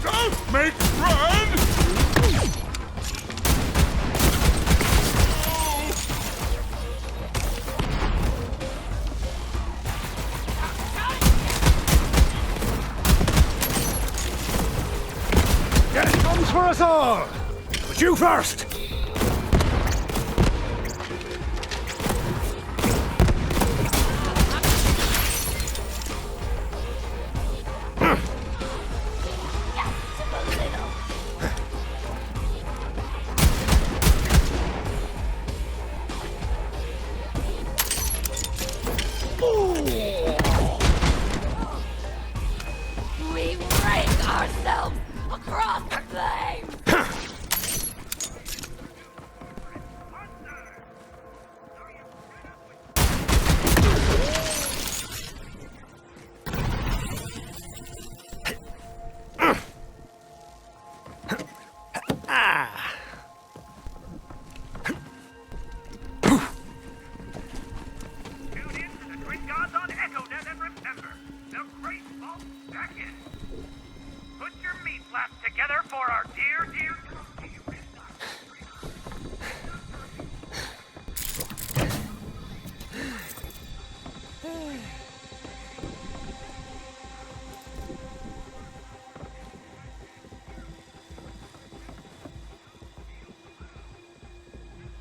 Don't make run! Death comes for us all! But you first! We rake ourselves across the flames! Tune in to the Twin Gods on EchoNet and remember, the Great Vault's back in. Put your meat flaps together for our dear, dear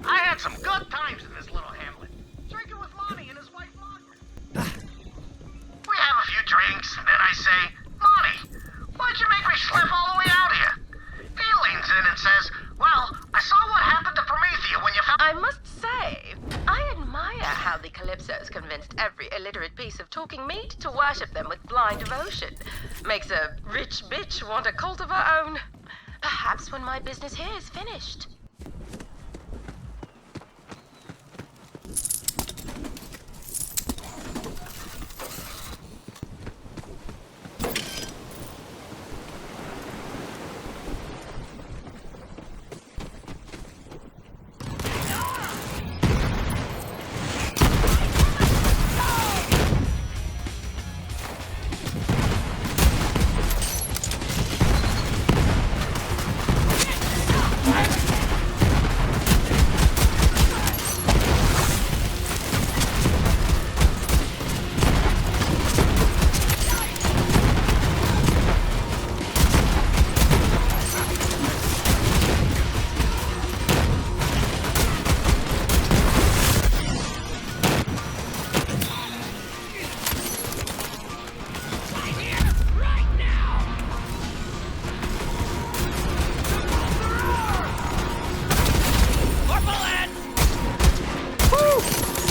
I had some good times in this little hamlet, drinking with Monty and his wife Margaret. We have a few drinks, and then I say, Monty, why'd you make me slip all the way out here? He leans in and says, well, I saw what happened to Promethea when you found... I must say, I admire how the Calypsos convinced every illiterate piece of talking meat to worship them with blind devotion. Makes a rich bitch want a cult of her own. Perhaps when my business here is finished.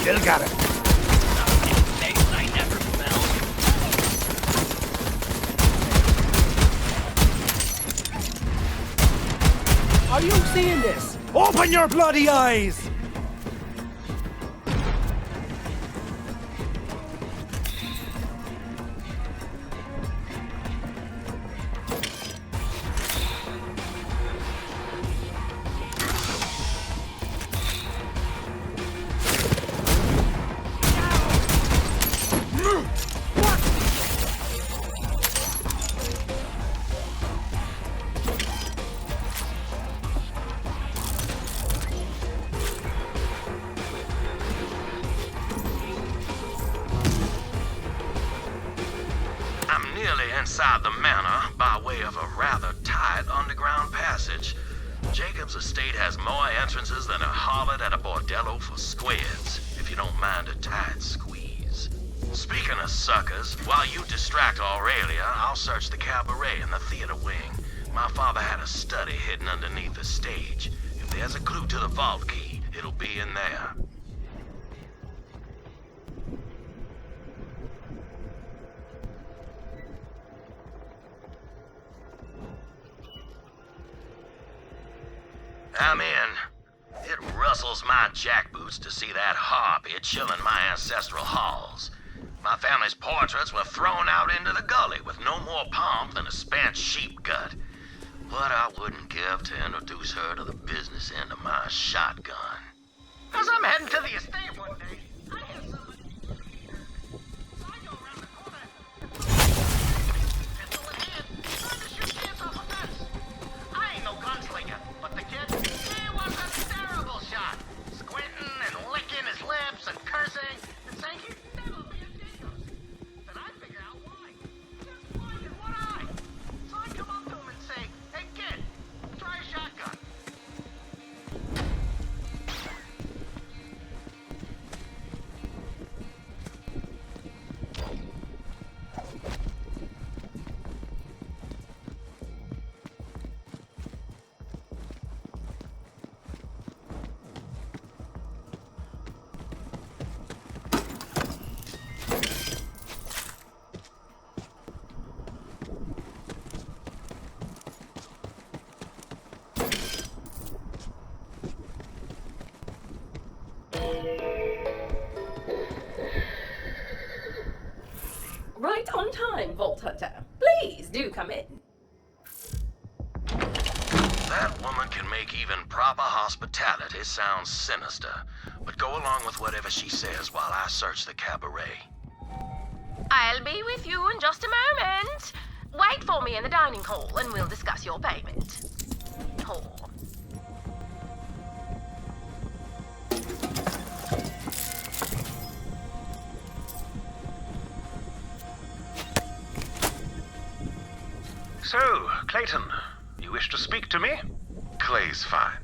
Still got it. Are you seeing this? Open your bloody eyes! I'm nearly inside the manor by way of a rather tight underground passage. Jacob's estate has more entrances than a harlot at a bordello for squids, if you don't mind a tight squeeze. Speaking of suckers, while you distract Aurelia, I'll search the cabaret and the theater wing. My father had a study hidden underneath the stage. If there's a clue to the vault key, it'll be in there. I'm in. It rustles my jackboots to see that harpy chilling my ancestral halls. My family's portraits were thrown out into the gully with no more pomp than a spent sheep gut. What I wouldn't give to introduce her to the business end of my shotgun. As I'm heading to the estate one day, I hear somebody... So I go around the corner. Pistol in hand, trying to shoot pants off a That woman can make even proper hospitality sound sinister. But go along with whatever she says while I search the cabaret. I'll be with you in just a moment. Wait for me in the dining hall and we'll discuss your payment. Hall. So, Clayton, you wish to speak to me? Clay's fine.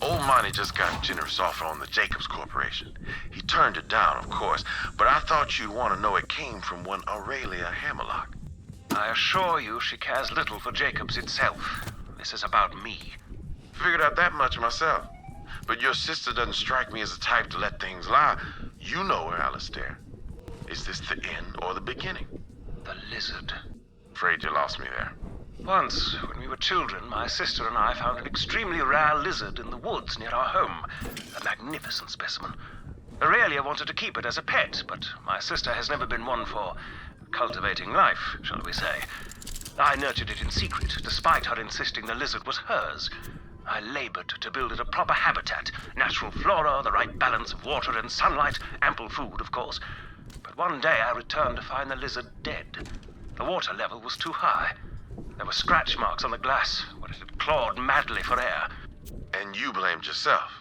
Old Monty just got a generous offer on the Jacobs Corporation. He turned it down, of course, but I thought you'd want to know it came from one Aurelia Hammerlock. I assure you she cares little for Jacobs itself. This is about me. Figured out that much myself. But your sister doesn't strike me as the type to let things lie. You know her, Alistair. Is this the end or the beginning? The lizard. Afraid you lost me there. Once, when we were children, my sister and I found an extremely rare lizard in the woods near our home. A magnificent specimen. Aurelia wanted to keep it as a pet, but my sister has never been one for cultivating life, shall we say. I nurtured it in secret, despite her insisting the lizard was hers. I labored to build it a proper habitat, natural flora, the right balance of water and sunlight, ample food, of course. But one day I returned to find the lizard dead. The water level was too high. There were scratch marks on the glass where it had clawed madly for air. And you blamed yourself.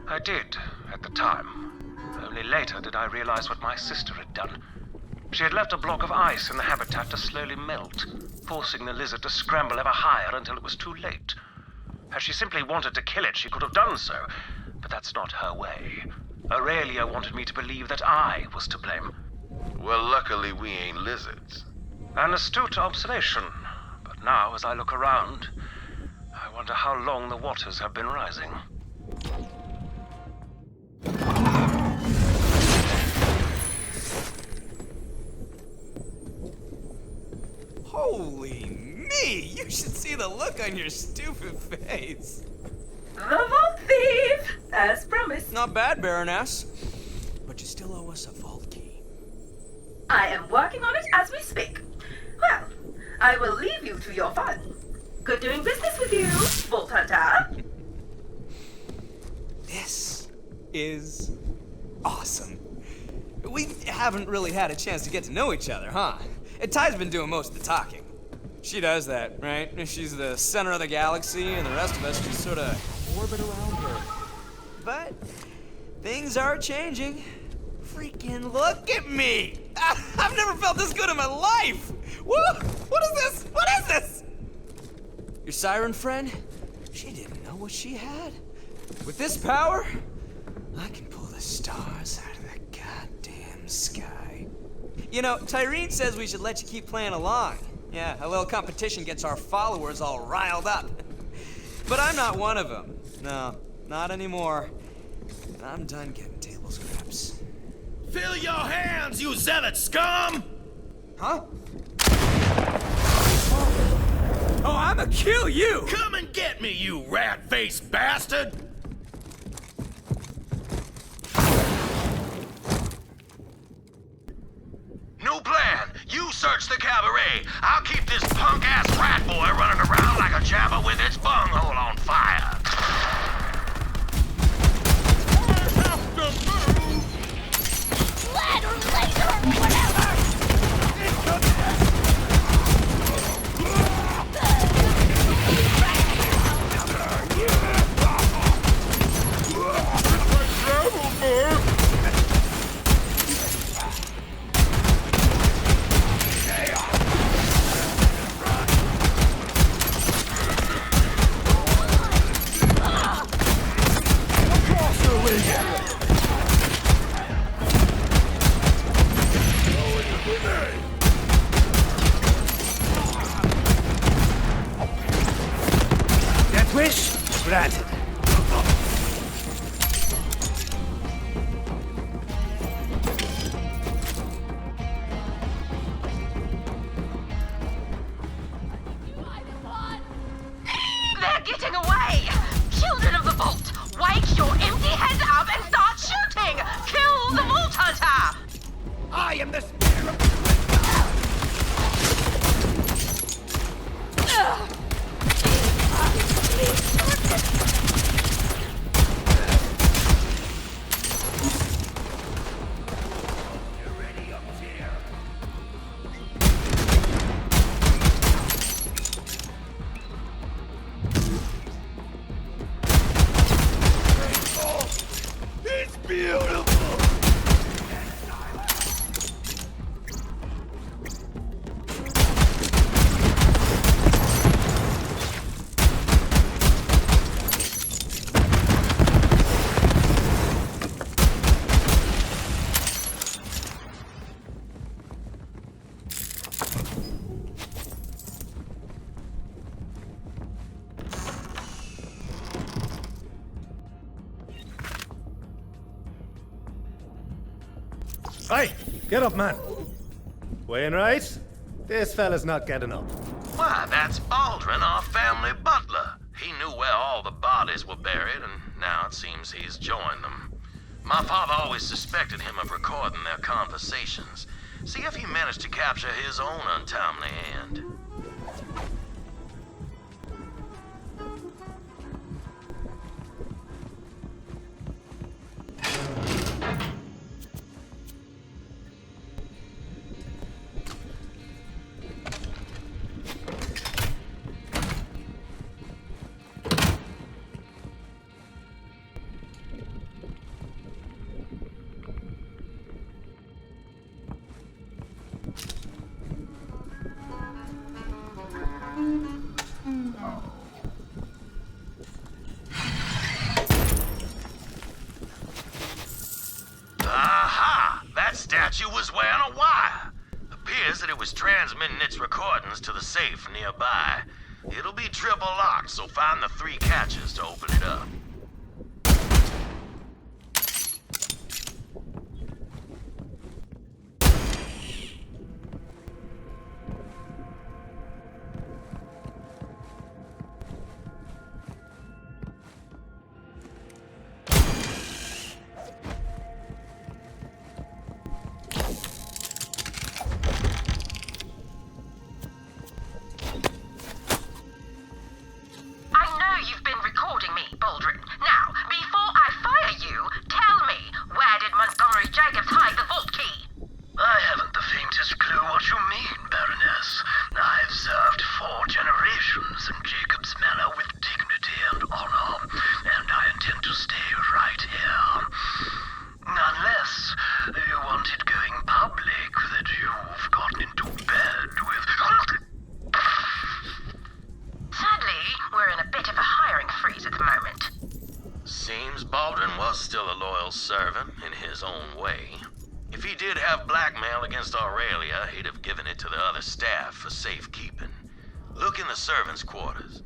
I did, at the time. Only later did I realize what my sister had done. She had left a block of ice in the habitat to slowly melt, forcing the lizard to scramble ever higher until it was too late. Had she simply wanted to kill it, she could have done so, but that's not her way. Aurelia wanted me to believe that I was to blame. Well, luckily we ain't lizards. An astute observation. But now, as I look around, I wonder how long the waters have been rising. Holy me! You should see the look on your stupid face. The Vault Thief, as promised. Not bad, Baroness. But you still owe us a vault key. I am working on it as we speak. Well, I will leave you to your fun. Good doing business with you, Vault Hunter. This is awesome. We haven't really had a chance to get to know each other, huh? And Ty's been doing most of the talking. She does that, right? She's the center of the galaxy, and the rest of us just sort of orbit around her. But things are changing. Freaking look at me! I've never felt this good in my life! Woo! What is this? What is this? Your siren friend? She didn't know what she had. With this power, I can pull the stars out of the goddamn sky. You know, Tyreen says we should let you keep playing along. Yeah, a little competition gets our followers all riled up. But I'm not one of them. No, not anymore. And I'm done getting table scraps. Fill your hands, you zealot scum! Huh? Oh, I'ma kill you! Come and get me, you rat-faced bastard! New plan. You search the cabaret. I'll keep this punk-ass rat boy running around like a jabber with its bunghole on fire. I have to move! Ladder, laser, whatever! Death wish granted. They're getting away! Children of the Vault, wake your empty heads up and start shooting! Kill the Vault Hunter! I am the spear of... Hey, get up, man. Wainwright, this fella's not getting up. Why, that's Baldwin, our family butler. He knew where all the bodies were buried, and now it seems he's joined them. My father always suspected him of recording their conversations. See if he managed to capture his own untimely end. Aha! That statue was wearing a wire. Appears that it was transmitting its recordings to the safe nearby. It'll be triple locked, so find the 3 catches to open it up. I know you've been recording me, Baldwin. Now, before I fire you, tell me, where did Montgomery Jacobs hide the vault key? I haven't the faintest clue what you mean, Baroness. I've served 4 generations in Jacob's Manor with dignity and honor, and I intend to stay right here. Unless you want it going public that you've gotten into bed with... Sadly, we're in a bit of a hiring freeze at the moment. Seems Baldwin was still a loyal servant in his own way. If he did have blackmail against Aurelia, he'd have given it to the other staff for safekeeping. Look in the servants' quarters.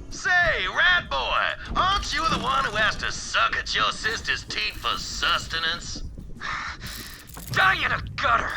Say, Rat Boy, aren't you the one who has to suck at your sister's teeth for sustenance? Die in a gutter!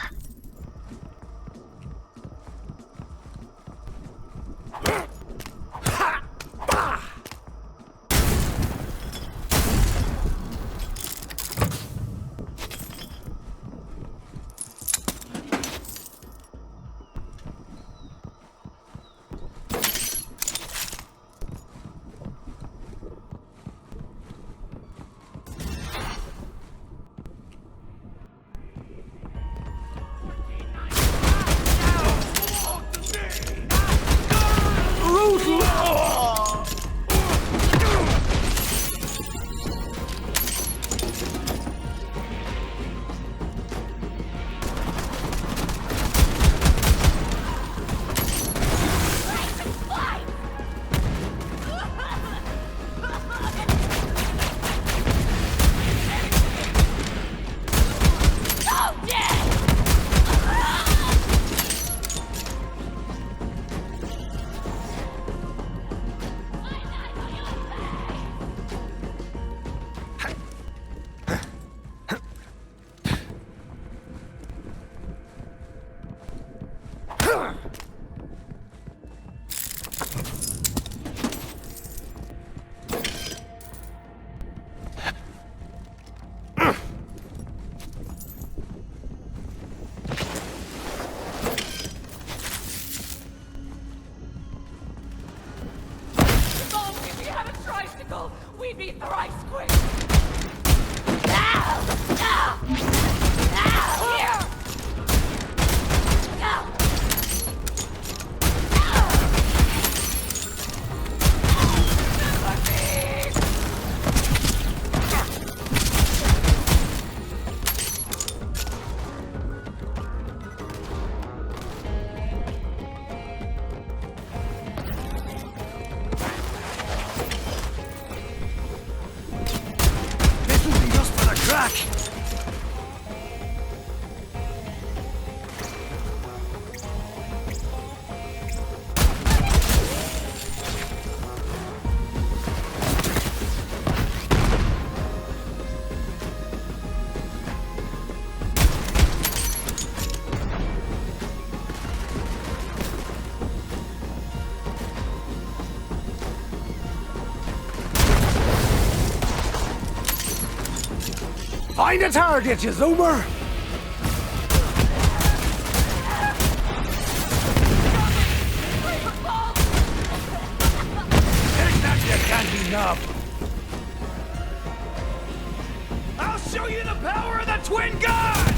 We need the right squid! Now! Now! Now! Here! Now! This'll be just for the crack. Find a target, you zoomer! Take that, you candy knob! I'll show you the power of the twin guns!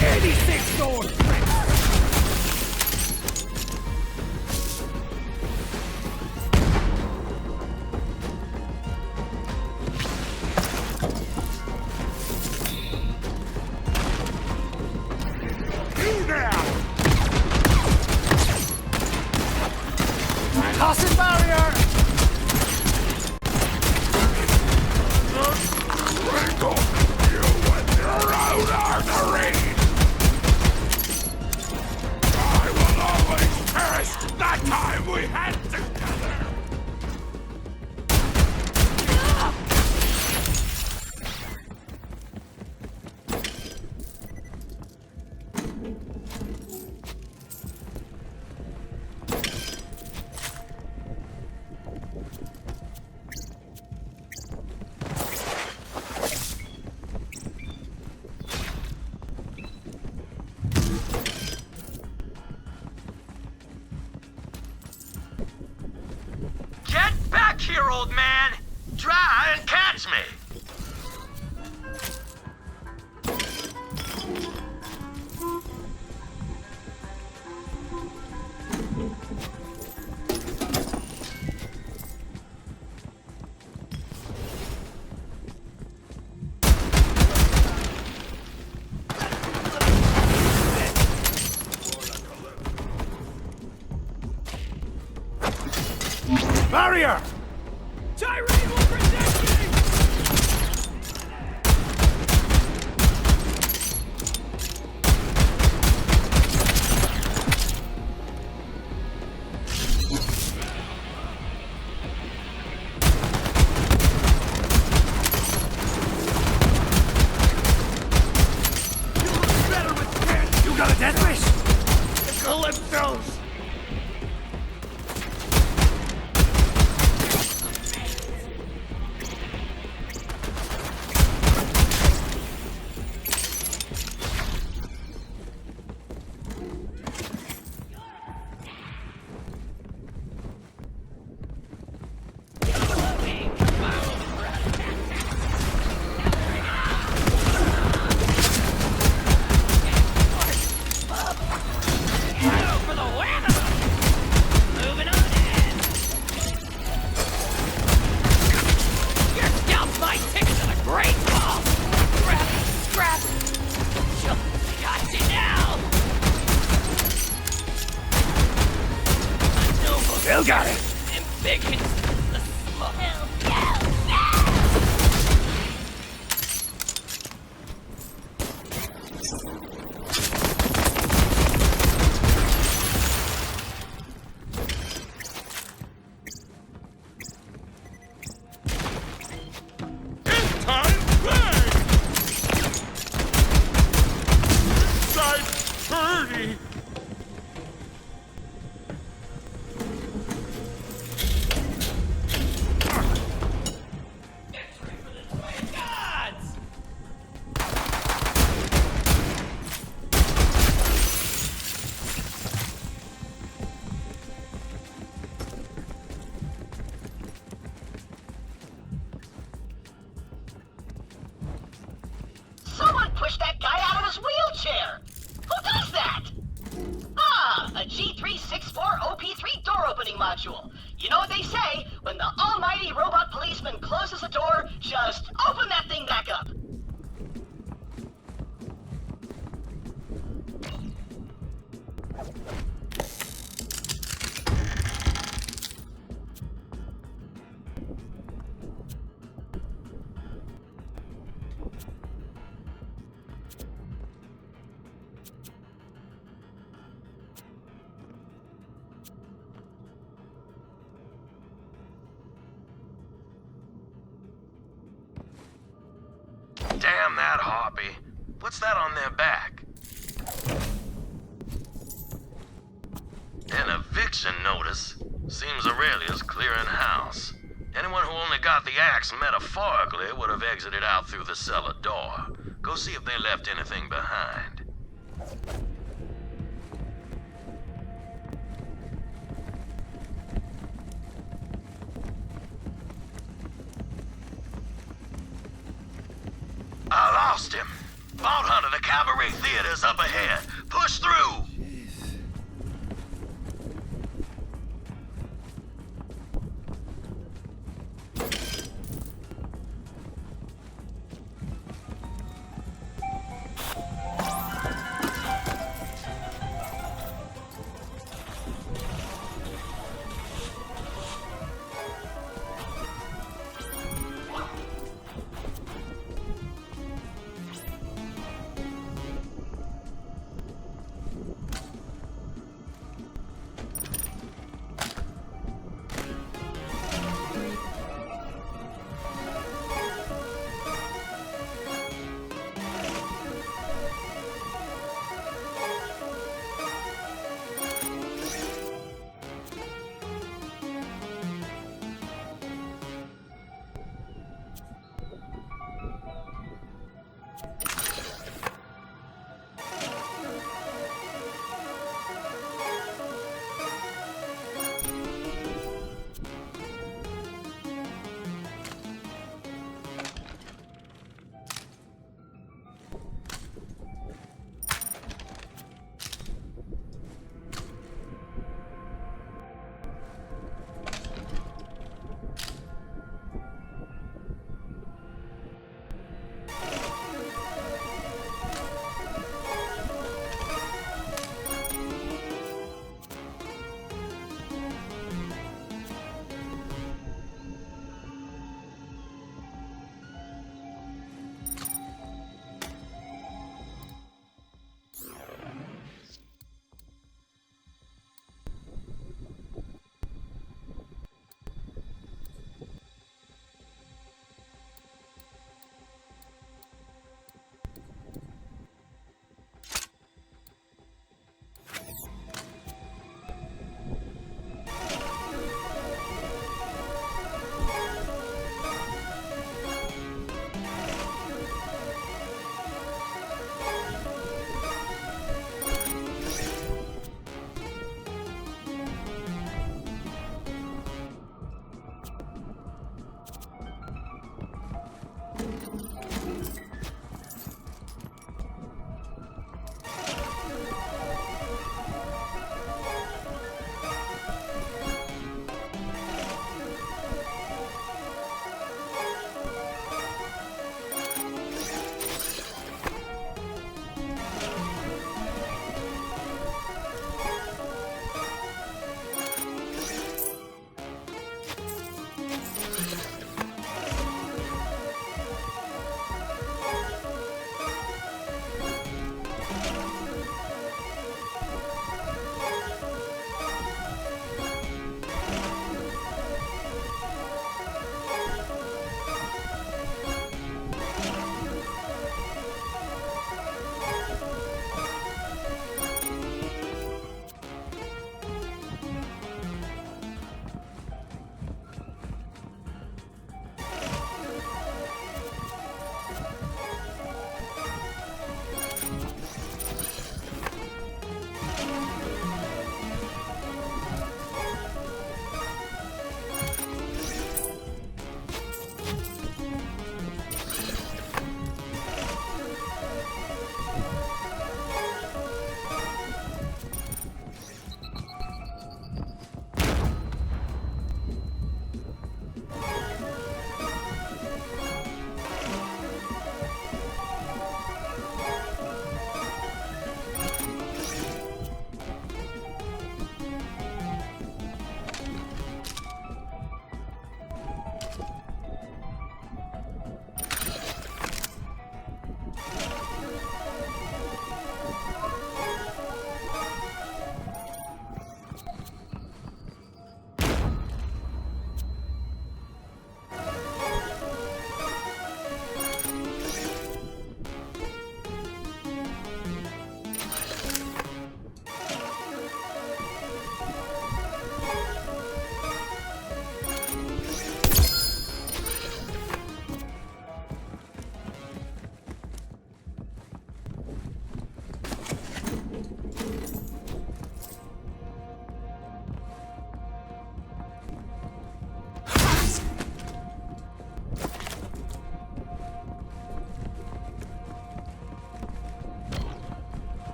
86 sword! Tossing barrier! I will always cherish that time we had together! Get back here, old man! Try and catch me! Barrier! Tyrene will protect me! Better with 10! You got a death wish? The Calypsos! Still got it! Big hits. The smoke. module. You know what they say, when the almighty robot policeman closes a door, just open that thing back up. Damn that harpy. What's that on their back? An eviction notice? Seems Aurelia's clearing house. Anyone who only got the axe metaphorically would have exited out through the cellar door. Go see if they left anything behind. I lost him. Vault Hunter, the Cabaret Theater's up ahead. Push through!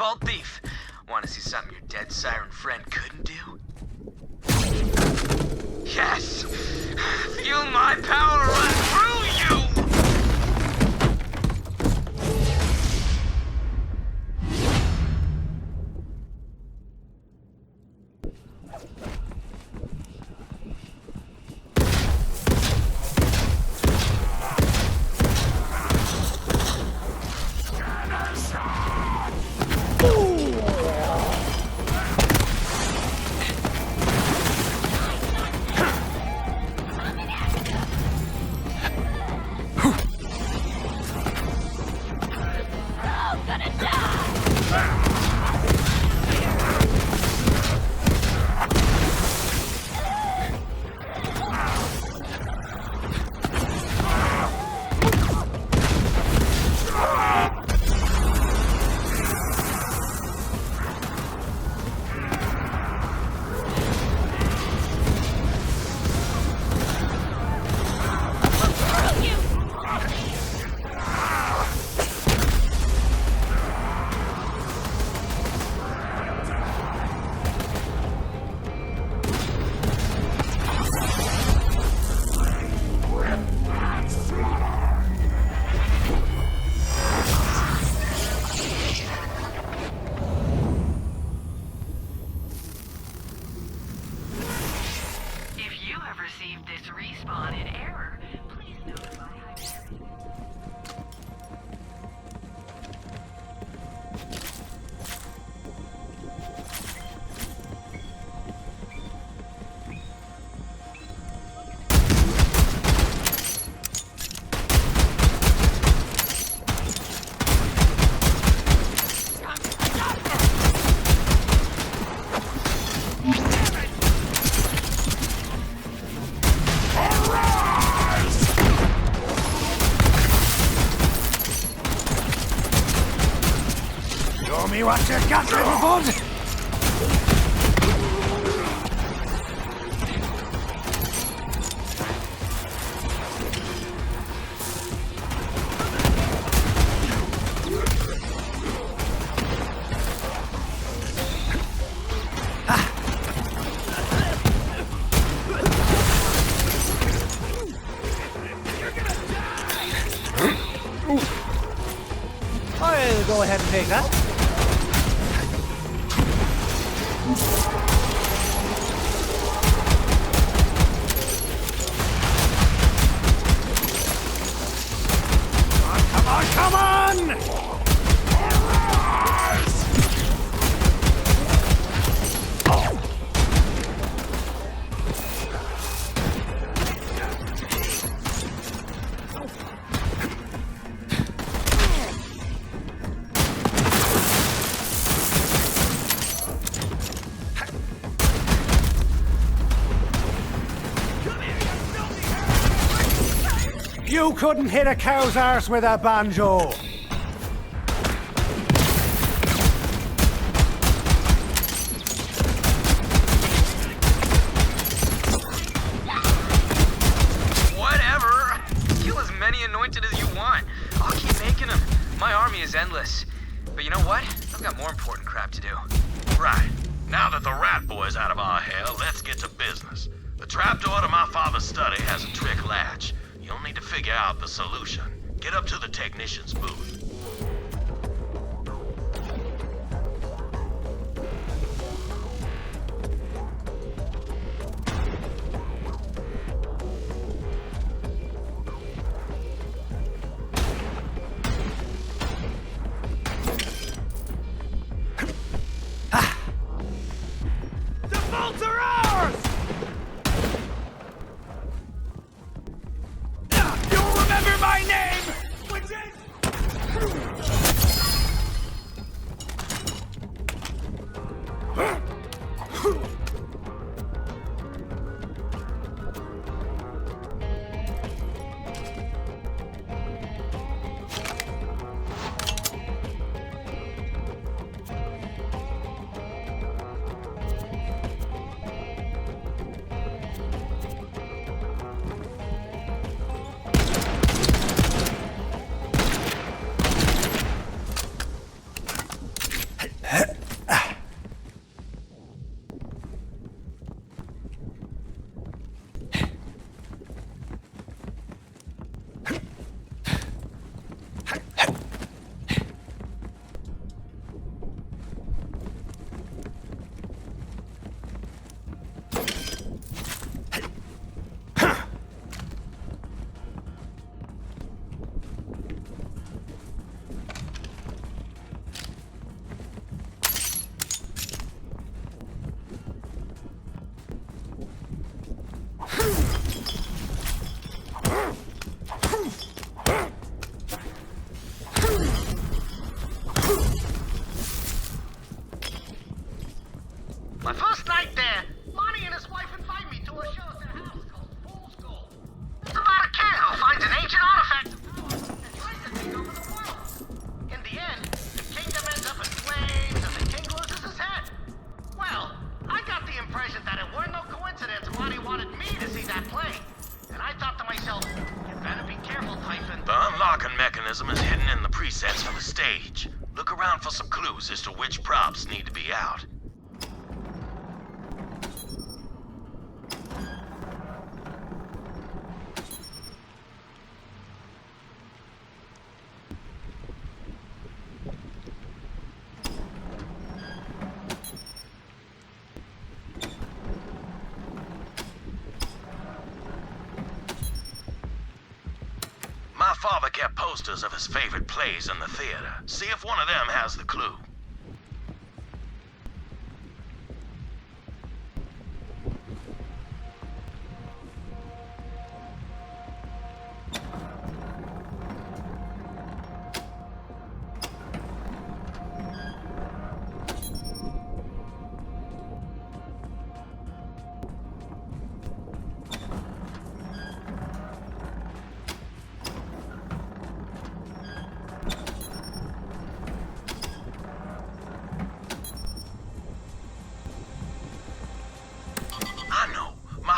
asphalt thief. Want to see something your dead siren friend couldn't do? Yes! Feel my power run through you! Me what you got, little bud! I'll go ahead and take that. Come on! You couldn't hit a cow's arse with a banjo! Whatever! Kill as many anointed as you want. I'll keep making them. My army is endless. But you know what? I've got more important crap to do. Right. Now that the rat boy's out of our hair, let's get to business. The trapdoor to my father's study has a trick latch. You'll need to figure out the solution. Get up to the technician's booth. The bolts are ours! You'll remember my name! Which is... My first night there, Monty and his wife invite me to a show at their house called Fool's Gold. It's about a kid who finds an ancient artifact and tries to take over the world. In the end, the kingdom ends up in flames and the king loses his head. Well, I got the impression that it weren't no coincidence Monty wanted me to see that play. And I thought to myself, you better be careful, Typhon. The unlocking mechanism is hidden in the presets for the stage. Look around for some clues as to which props need to be out. My father kept posters of his favorite plays in the theater. See if one of them has the clue.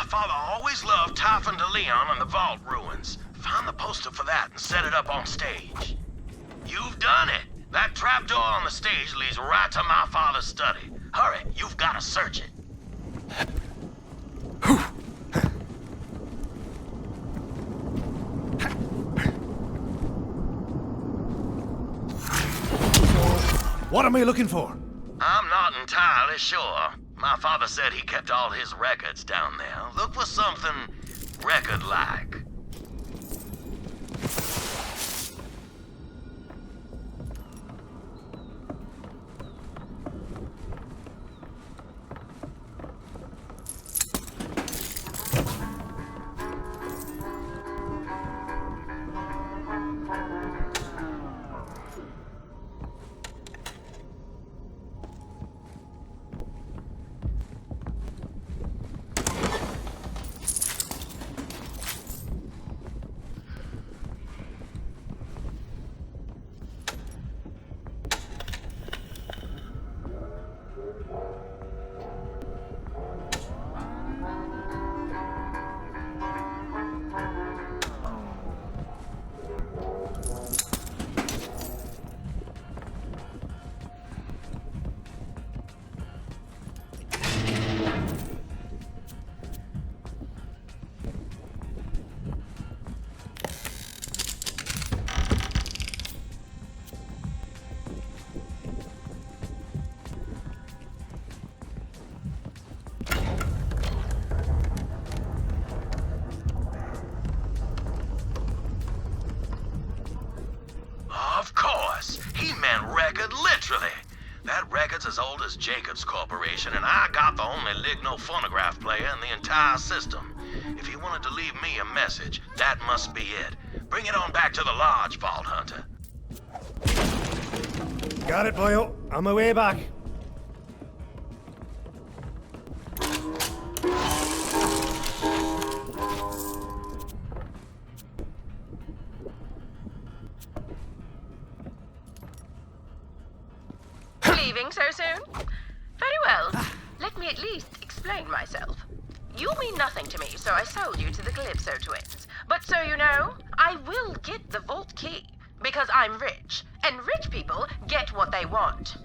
Father always loved Typhon de Leon and the Vault ruins. Find the poster for that and set it up on stage. You've done it! That trapdoor on the stage leads right to my father's study. Hurry, you've got to search it. What am I looking for? I'm not entirely sure. My father said he kept all his records down there. Look for something record-like. Of course. He meant record literally. That record's as old as Jacobs Corporation, and I got the only Ligno phonograph player in the entire system. If he wanted to leave me a message, that must be it. Bring it on back to the lodge, Vault Hunter. Got it, boyo. On my way back. Leaving so soon? Very well. Let me at least explain myself. You mean nothing to me, so I sold you to the Calypso twins. But so you know, I will get the vault key, because I'm rich, and rich people get what they want.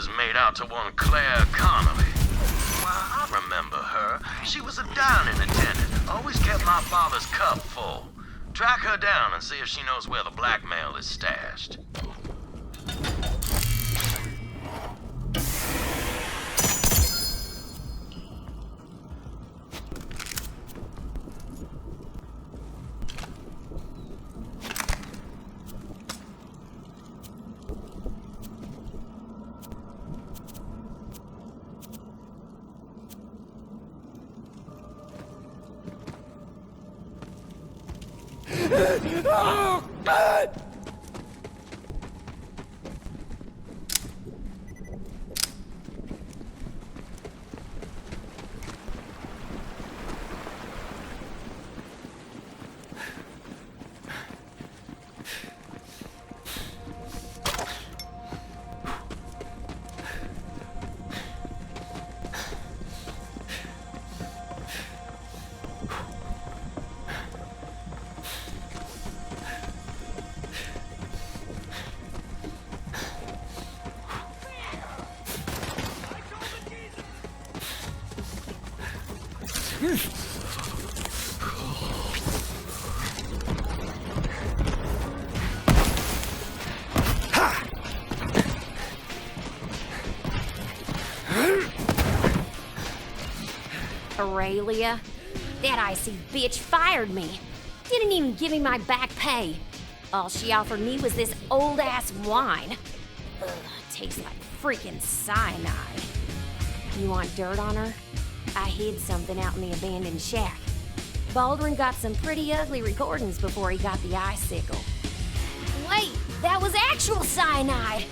is made out to one Claire Connolly. Why, I remember her. She was a dining attendant. Always kept my father's cup full. Track her down and see if she knows where the blackmail is stashed. Oh, God! Aurelia? That icy bitch fired me. Didn't even give me my back pay. All she offered me was this old-ass wine. Ugh, tastes like freaking cyanide. You want dirt on her? I hid something out in the abandoned shack. Baldwin got some pretty ugly recordings before he got the icicle. Wait, that was actual cyanide!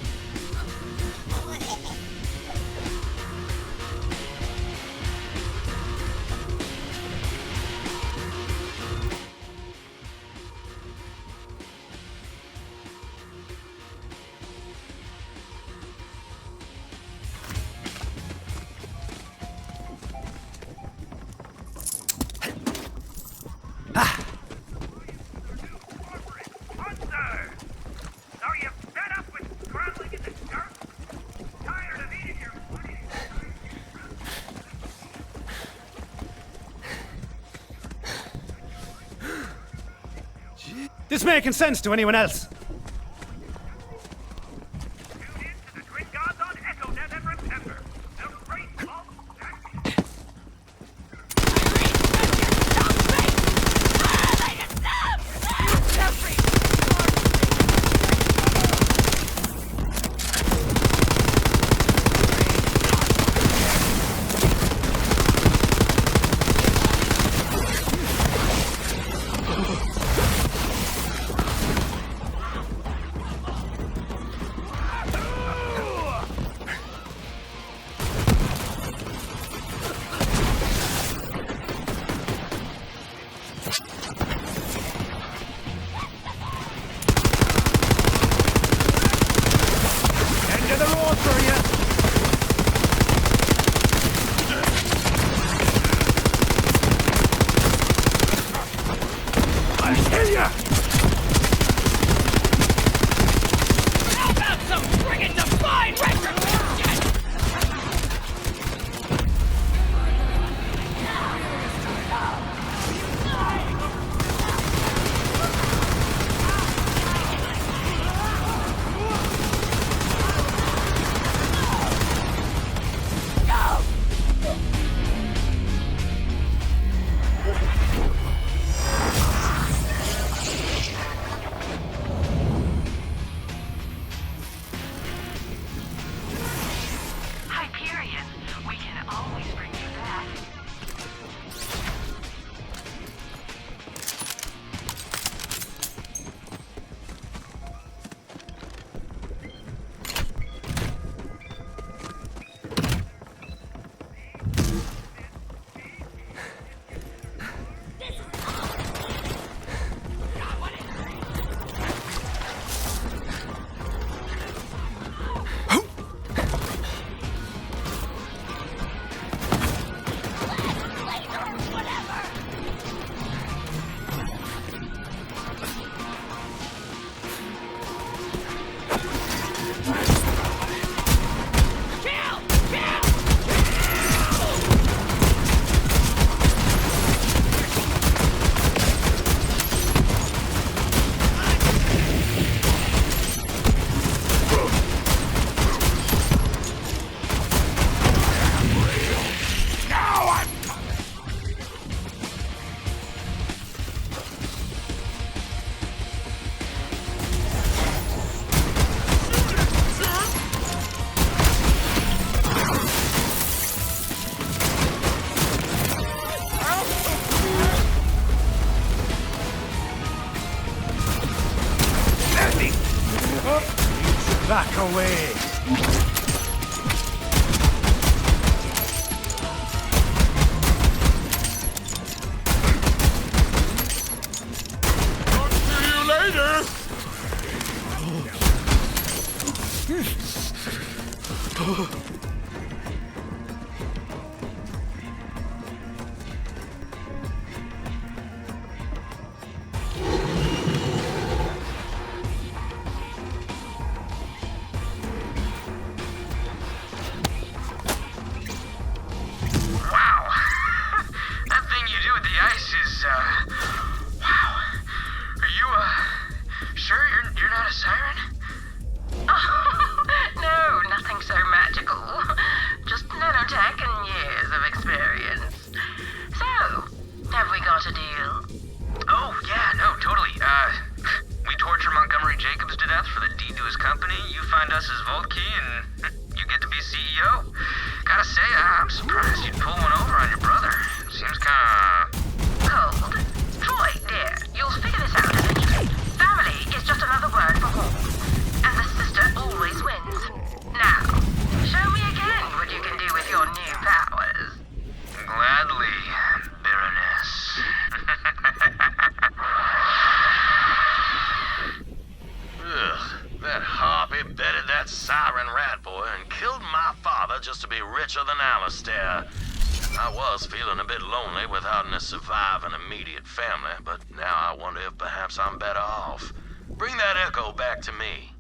This making sense to anyone else? away! Just to be richer than Alistair. I was feeling a bit lonely without a surviving immediate family, but now I wonder if perhaps I'm better off. Bring that echo back to me.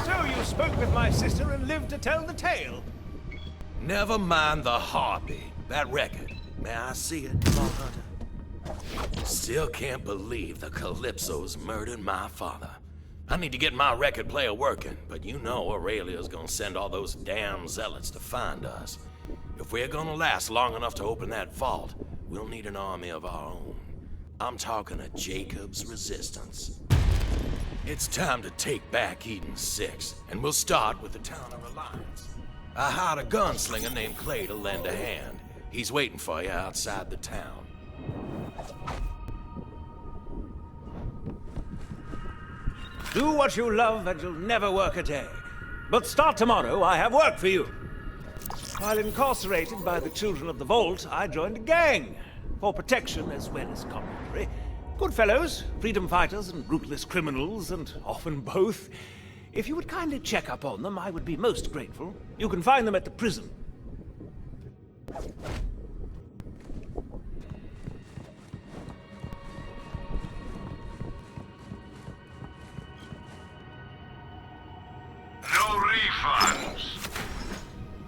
So you spoke with my sister and lived to tell the tale. Never mind the harpy. That record. May I see it, Vault Hunter? Still can't believe the Calypsos murdered my father. I need to get my record player working, but you know Aurelia's gonna send all those damn zealots to find us. If we're gonna last long enough to open that vault, we'll need an army of our own. I'm talking a Jacob's resistance. It's time to take back Eden 6, and we'll start with the town of Reliance. I hired a gunslinger named Clay to lend a hand. He's waiting for you outside the town. Do what you love and you'll never work a day. But start tomorrow, I have work for you. While incarcerated by the Children of the Vault, I joined a gang. For protection as well as commentary. Good fellows, freedom fighters and ruthless criminals, and often both. If you would kindly check up on them, I would be most grateful. You can find them at the prison. No refunds.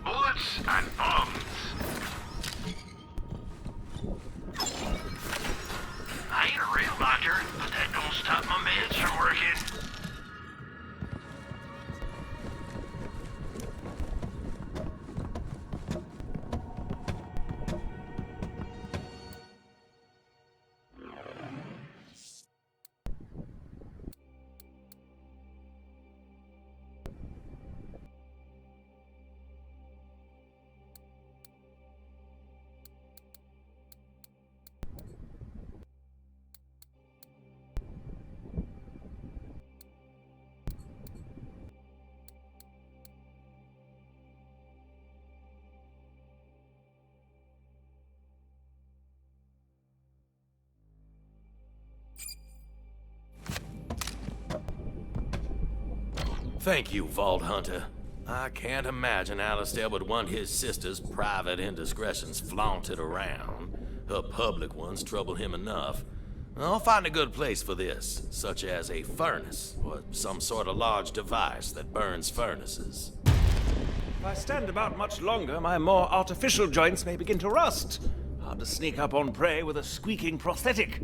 Bullets and bombs. I ain't a real doctor, but that don't stop my meds from working. Thank you, Vault Hunter. I can't imagine Alistair would want his sister's private indiscretions flaunted around. Her public ones trouble him enough. I'll find a good place for this, such as a furnace, or some sort of large device that burns furnaces. If I stand about much longer, my more artificial joints may begin to rust. Hard to sneak up on prey with a squeaking prosthetic.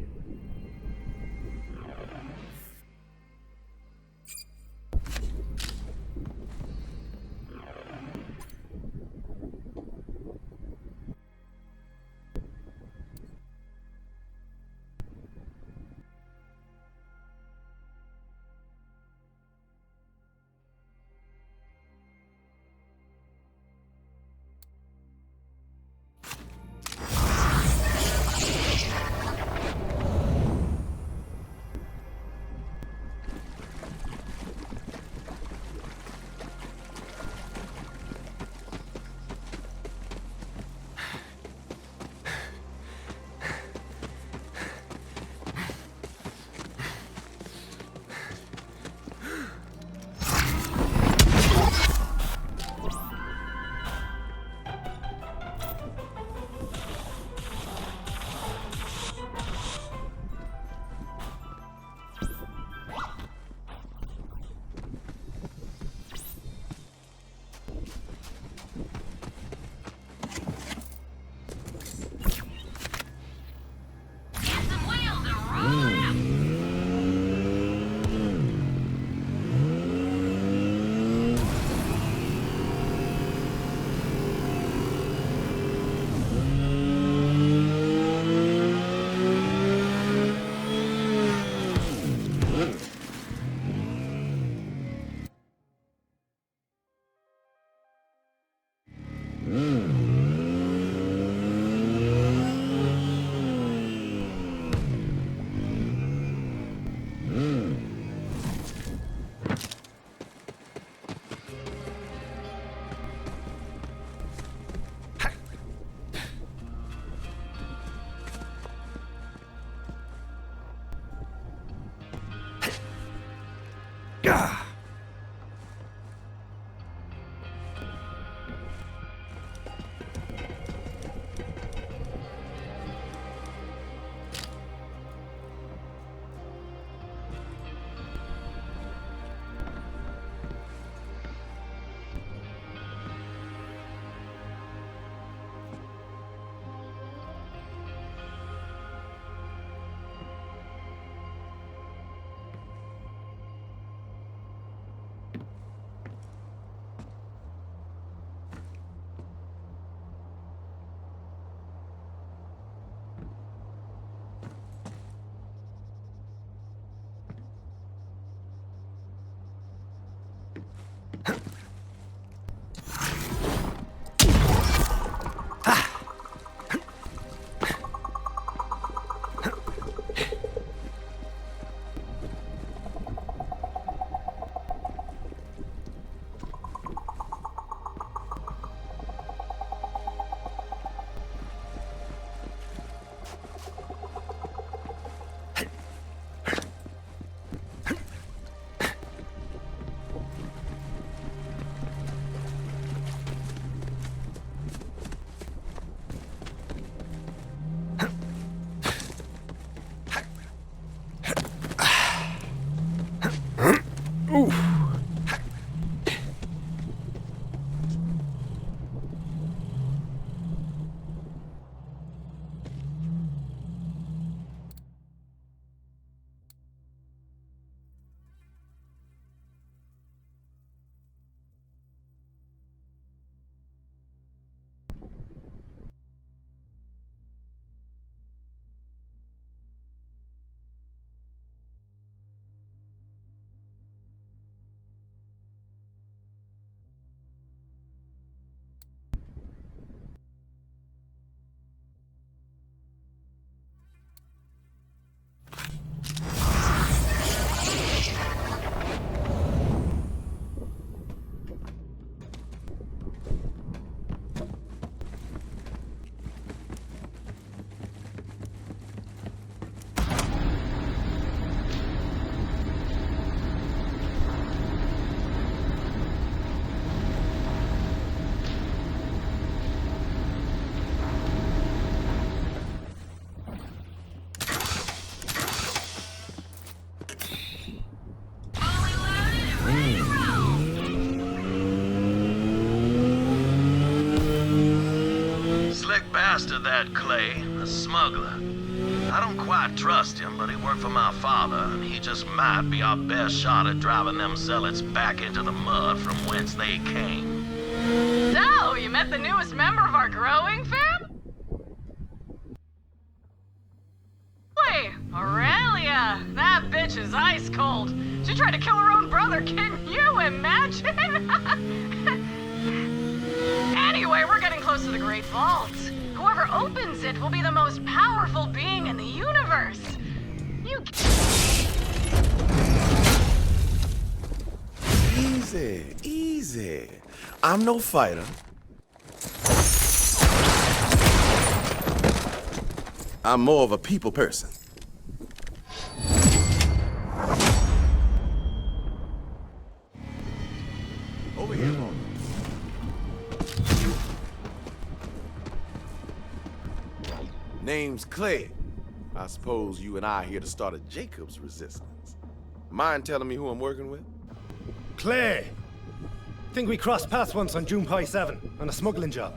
that Clay, a smuggler. I don't quite trust him, but he worked for my father, and he just might be our best shot at driving them zealots back into the mud from whence they came. So, you met the newest member of our growing fam? Wait, Aurelia! That bitch is ice cold. She tried to kill her own brother, can you imagine? Anyway, we're getting close to the Great Vault. Whoever opens it will be the most powerful being in the universe. Easy, easy. I'm no fighter. I'm more of a people person. Over here, Mona. Name's Clay. I suppose you and I are here to start a Jacob's resistance. Mind telling me who I'm working with? Clay! Think we crossed paths once on Junpei 7 on a smuggling job.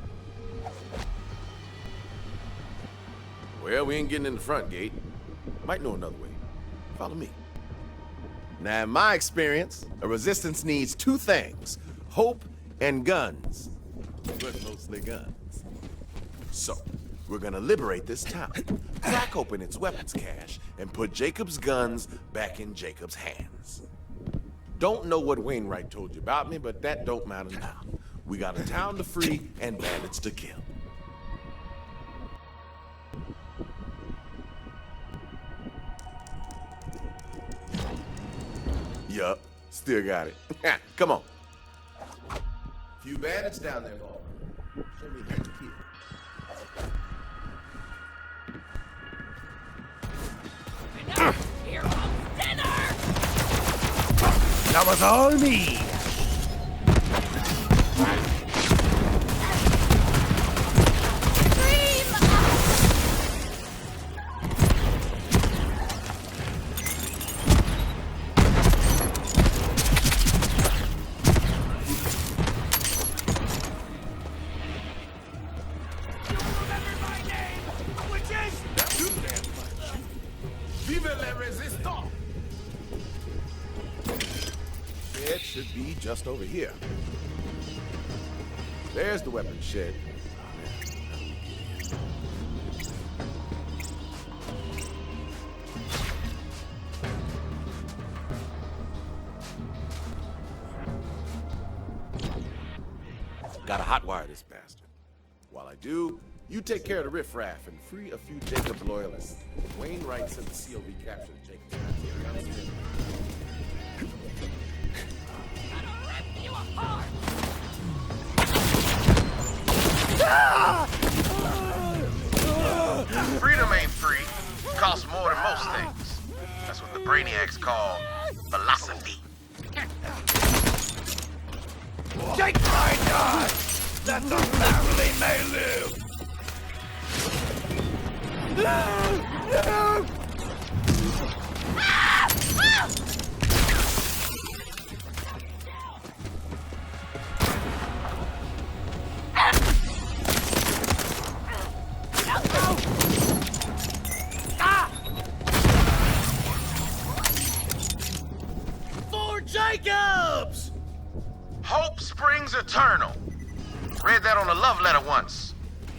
Well, we ain't getting in the front gate. Might know another way. Follow me. Now, in my experience, a resistance needs two things: hope and guns. But mostly guns. So, we're gonna liberate this town, crack open its weapons cache, and put Jacob's guns back in Jacob's hands. Don't know what Wainwright told you about me, but that don't matter now. We got a town to free and bandits to kill. Yup, still got it. Come on. Few bandits down there, Paul. Show me how to kill. Here comes dinner! That was all me! It should be just over here. There's the weapons shed. Gotta hotwire this bastard. While I do, you take care of the riffraff and free a few Jacob's loyalists. Wainwright said the COV captured Jacob's. Freedom ain't free. Costs more than most things. That's what the brainiacs call philosophy. Take my gun! That the family may live! For Jacobs! Hope springs eternal. Read that on a love letter once.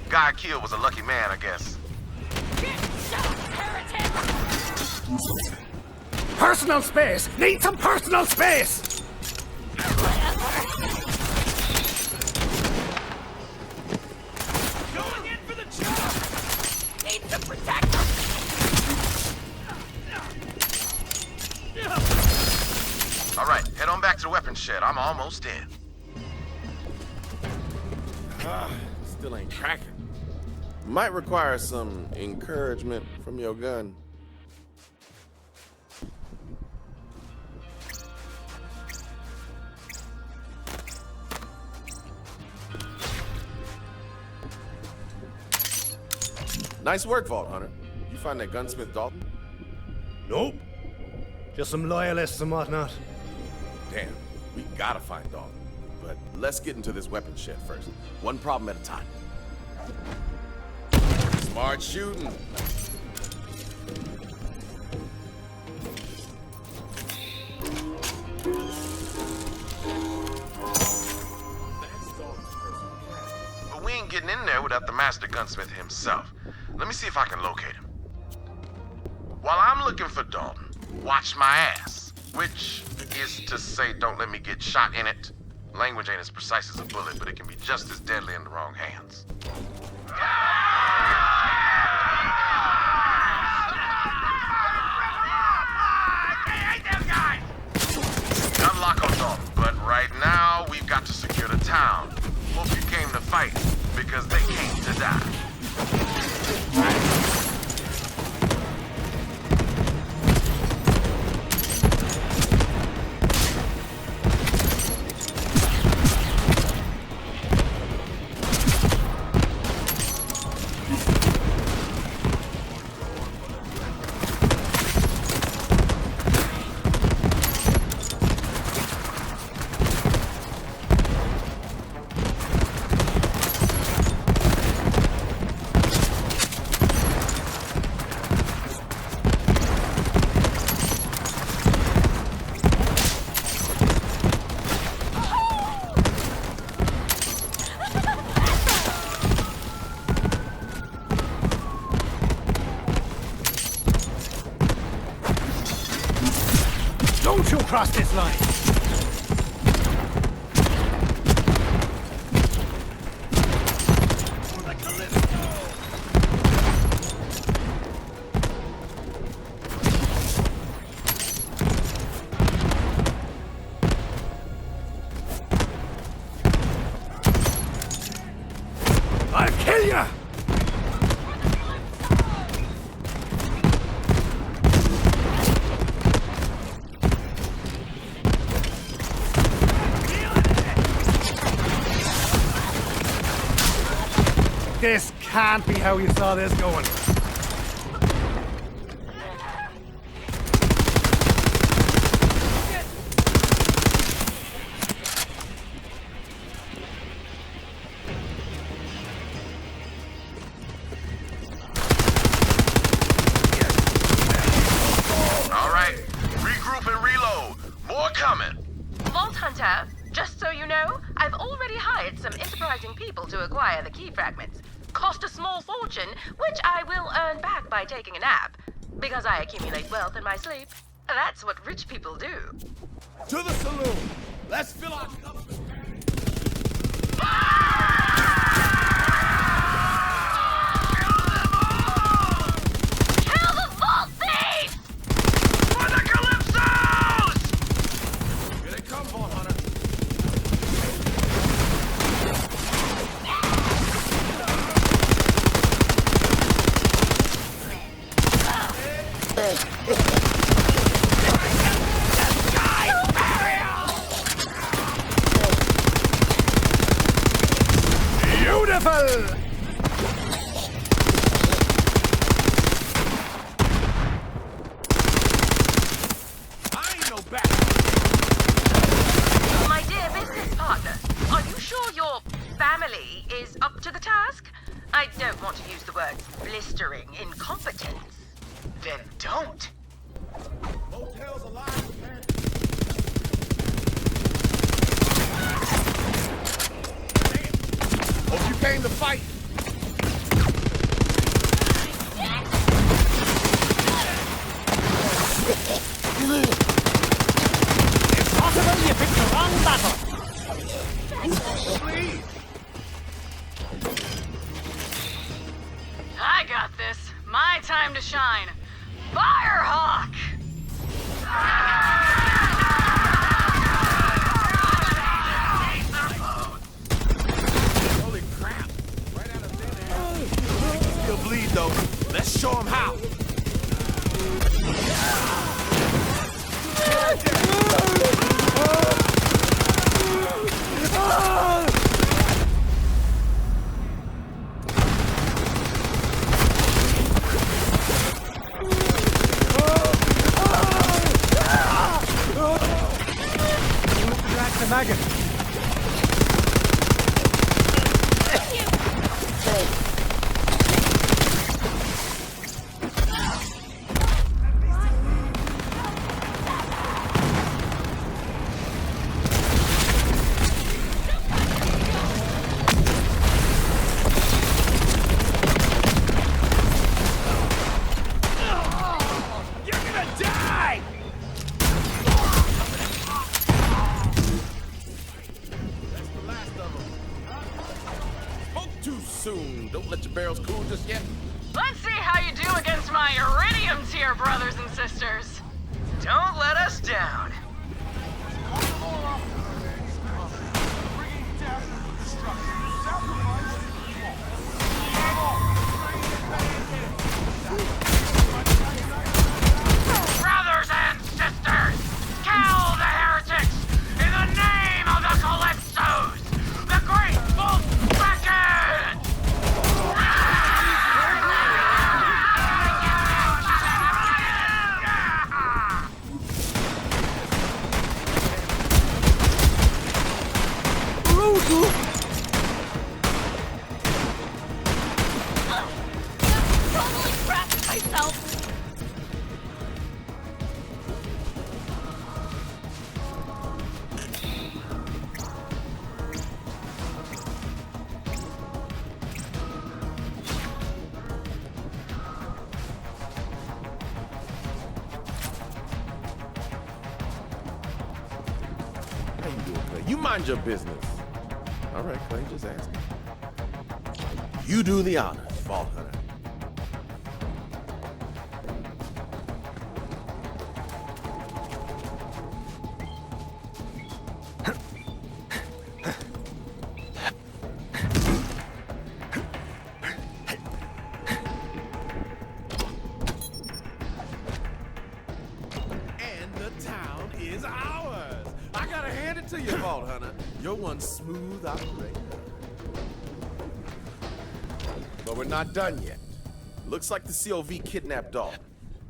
Guy I killed was a lucky man, I guess. Personal space! Need some personal space! Going in for the job! Need to protect them! All right, head on back to the weapons shed. I'm almost in. Still ain't cracking. Might require some encouragement from your gun. Nice work, Vault Hunter. You find that gunsmith Dalton? Nope. Just some loyalists and whatnot. Damn, we gotta find Dalton. But let's get into this weapons shed first. One problem at a time. Smart shooting. But we ain't getting in there without the master gunsmith himself. Let me see if I can locate him. While I'm looking for Dalton, watch my ass. Which is to say, don't let me get shot in it. Language ain't as precise as a bullet, but it can be just as deadly in the wrong hands. Unlock on Dalton, but right now we've got to secure the town. Hope you came to fight, because they came to die. Don't you cross this line! I'll kill ya! This can't be how you saw this going. All right, regroup and reload. More coming. Vault Hunter, just so you know, I've already hired some enterprising people to acquire the key fragments. Cost a small fortune, which I will earn back by taking a nap. Because I accumulate wealth in my sleep. That's what rich people do. To the saloon. Let's fill our cups. Kill the vault thief! For the Calypsos! Here they come, Vault Hunter. Beautiful! I ain't no back. My dear business partner, are you sure your family is up to the task? I don't want to use the words blistering incompetence. Then don't. Hotel's alive, man. Hope you came to fight. Impossible, you picked the wrong battle! Please. I got this. My time to shine. Firehawk! Holy crap. Right out of thin air. Still bleed, though. Let's show him how. Drag the maggot. here, brothers and sisters. Don't let us down. Brothers and sisters, kill the heretics in the name of the Calypsos, the great Wolf Record! Totally crapped myself. How you doing, Clay? You mind your business. All right, Clay, just ask me. You do the honors, Vault Hunter. And the town is ours. I gotta hand it to you, Vault Hunter. You're one smooth operator. But we're not done yet. Looks like the COV kidnapped Dalton.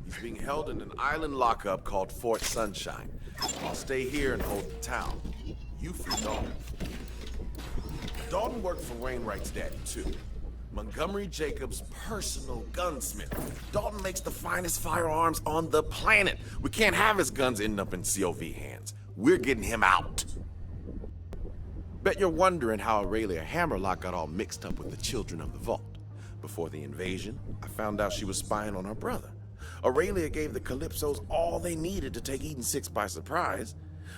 He's being held in an island lockup called Fort Sunshine. I'll stay here and hold the town. You free Dalton. Dalton worked for Wainwright's daddy, too. Montgomery Jacobs' personal gunsmith. Dalton makes the finest firearms on the planet. We can't have his guns end up in COV hands. We're getting him out. Bet you're wondering how Aurelia Hammerlock got all mixed up with the children of the Vault. Before the invasion, I found out she was spying on her brother. Aurelia gave the Calypsos all they needed to take Eden 6 by surprise.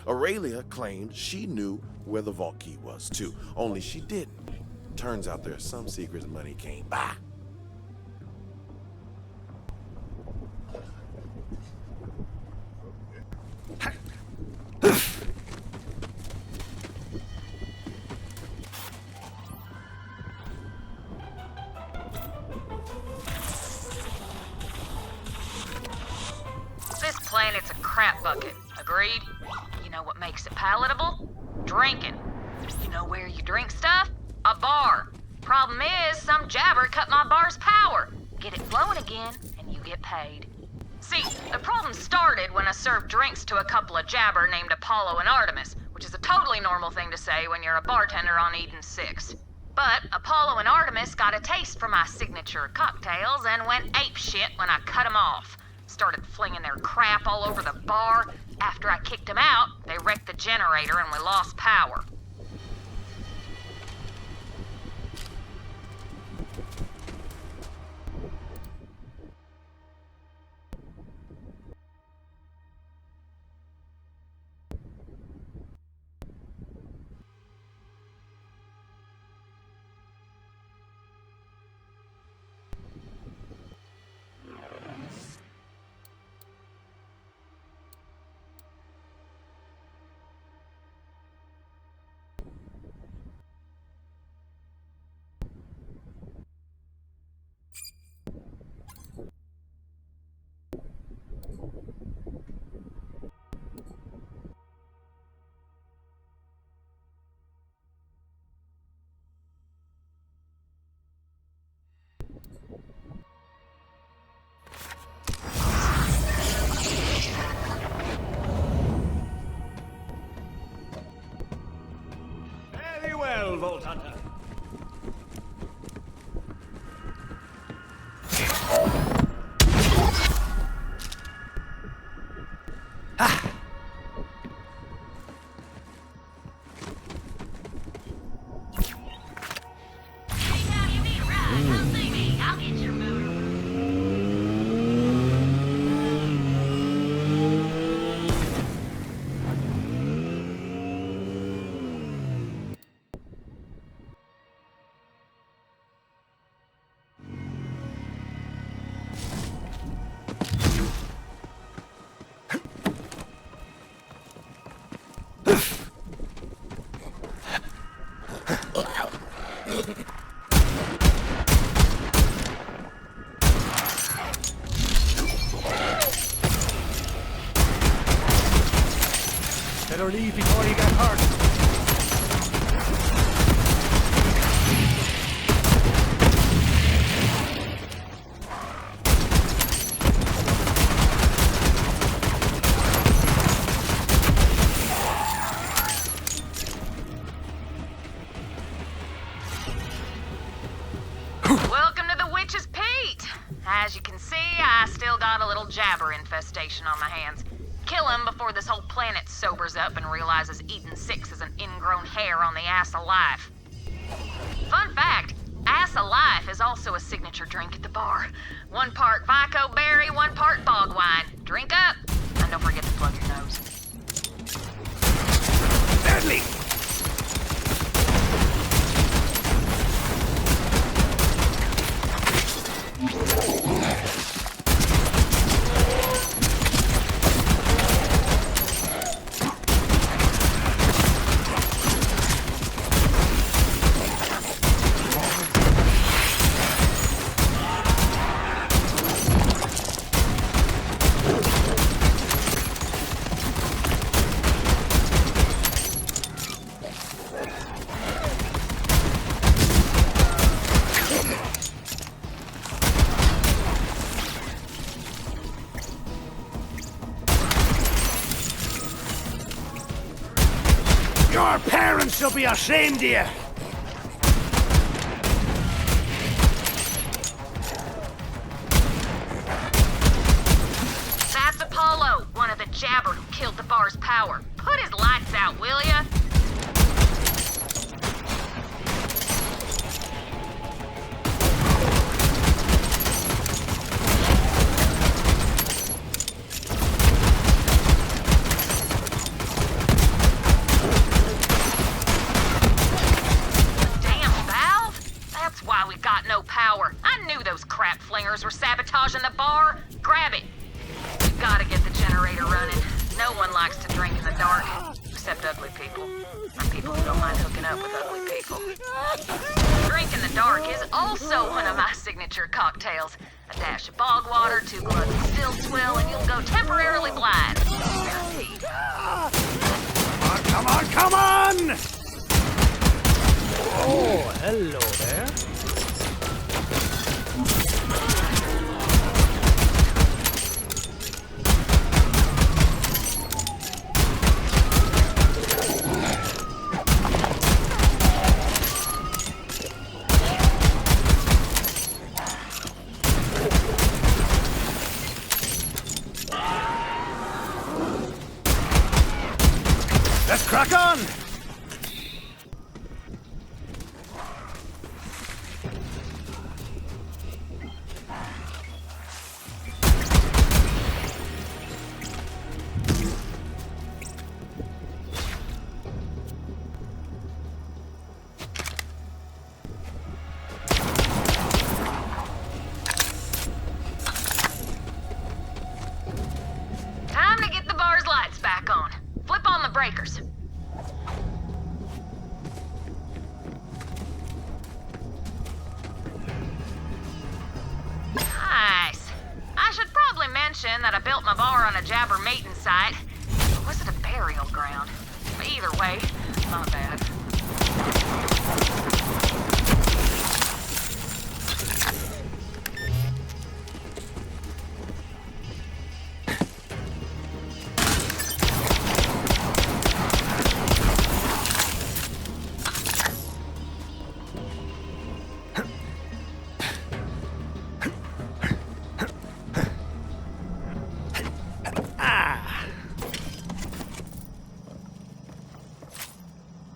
Aurelia claimed she knew where the vault key was, too, only she didn't. Turns out there's some secrets money can't buy. This planet's a crap bucket. Agreed? You know what makes it palatable? Drinking. You know where you drink stuff? A bar. Problem is, some jabber cut my bar's power. Get it flowing again, and you get paid. See, the problem started when I served drinks to a couple of jabber named Apollo and Artemis, which is a totally normal thing to say when you're a bartender on Eden 6. But Apollo and Artemis got a taste for my signature cocktails and went apeshit when I cut them off. Started flinging their crap all over the bar. After I kicked them out, they wrecked the generator and we lost power. Better leave before you get hurt. Welcome to the Witch's Peak! As you can see, I still got a little jabber infestation on my hands. Kill him before this whole planet sobers up and realizes Eden 6 is an ingrown hair on the Ass of Life. Fun fact, Ass of Life is also a signature drink at the bar. 1 part Vico Berry, 1 part bog wine. Drink up, and don't forget to plug your nose. Deadly! Your parents should be ashamed of you! That's Apollo, one of the jabber who killed the bar's power. Put his lights out, will ya? Were sabotaging the bar? Grab it. We've gotta get the generator running. No one likes to drink in the dark, except ugly people. Or people who don't mind hooking up with ugly people. Drink in the dark is also one of my signature cocktails. A dash of bog water, 2 glugs of still swill, and you'll go temporarily blind. Guaranteed. Come on, come on! Oh, hello there. Let's crack on! Time to get the bar's lights back on. Flip on the breakers. Nice. I should probably mention that I built my bar on a jabber mating site. Or was it a burial ground? Either way, not bad.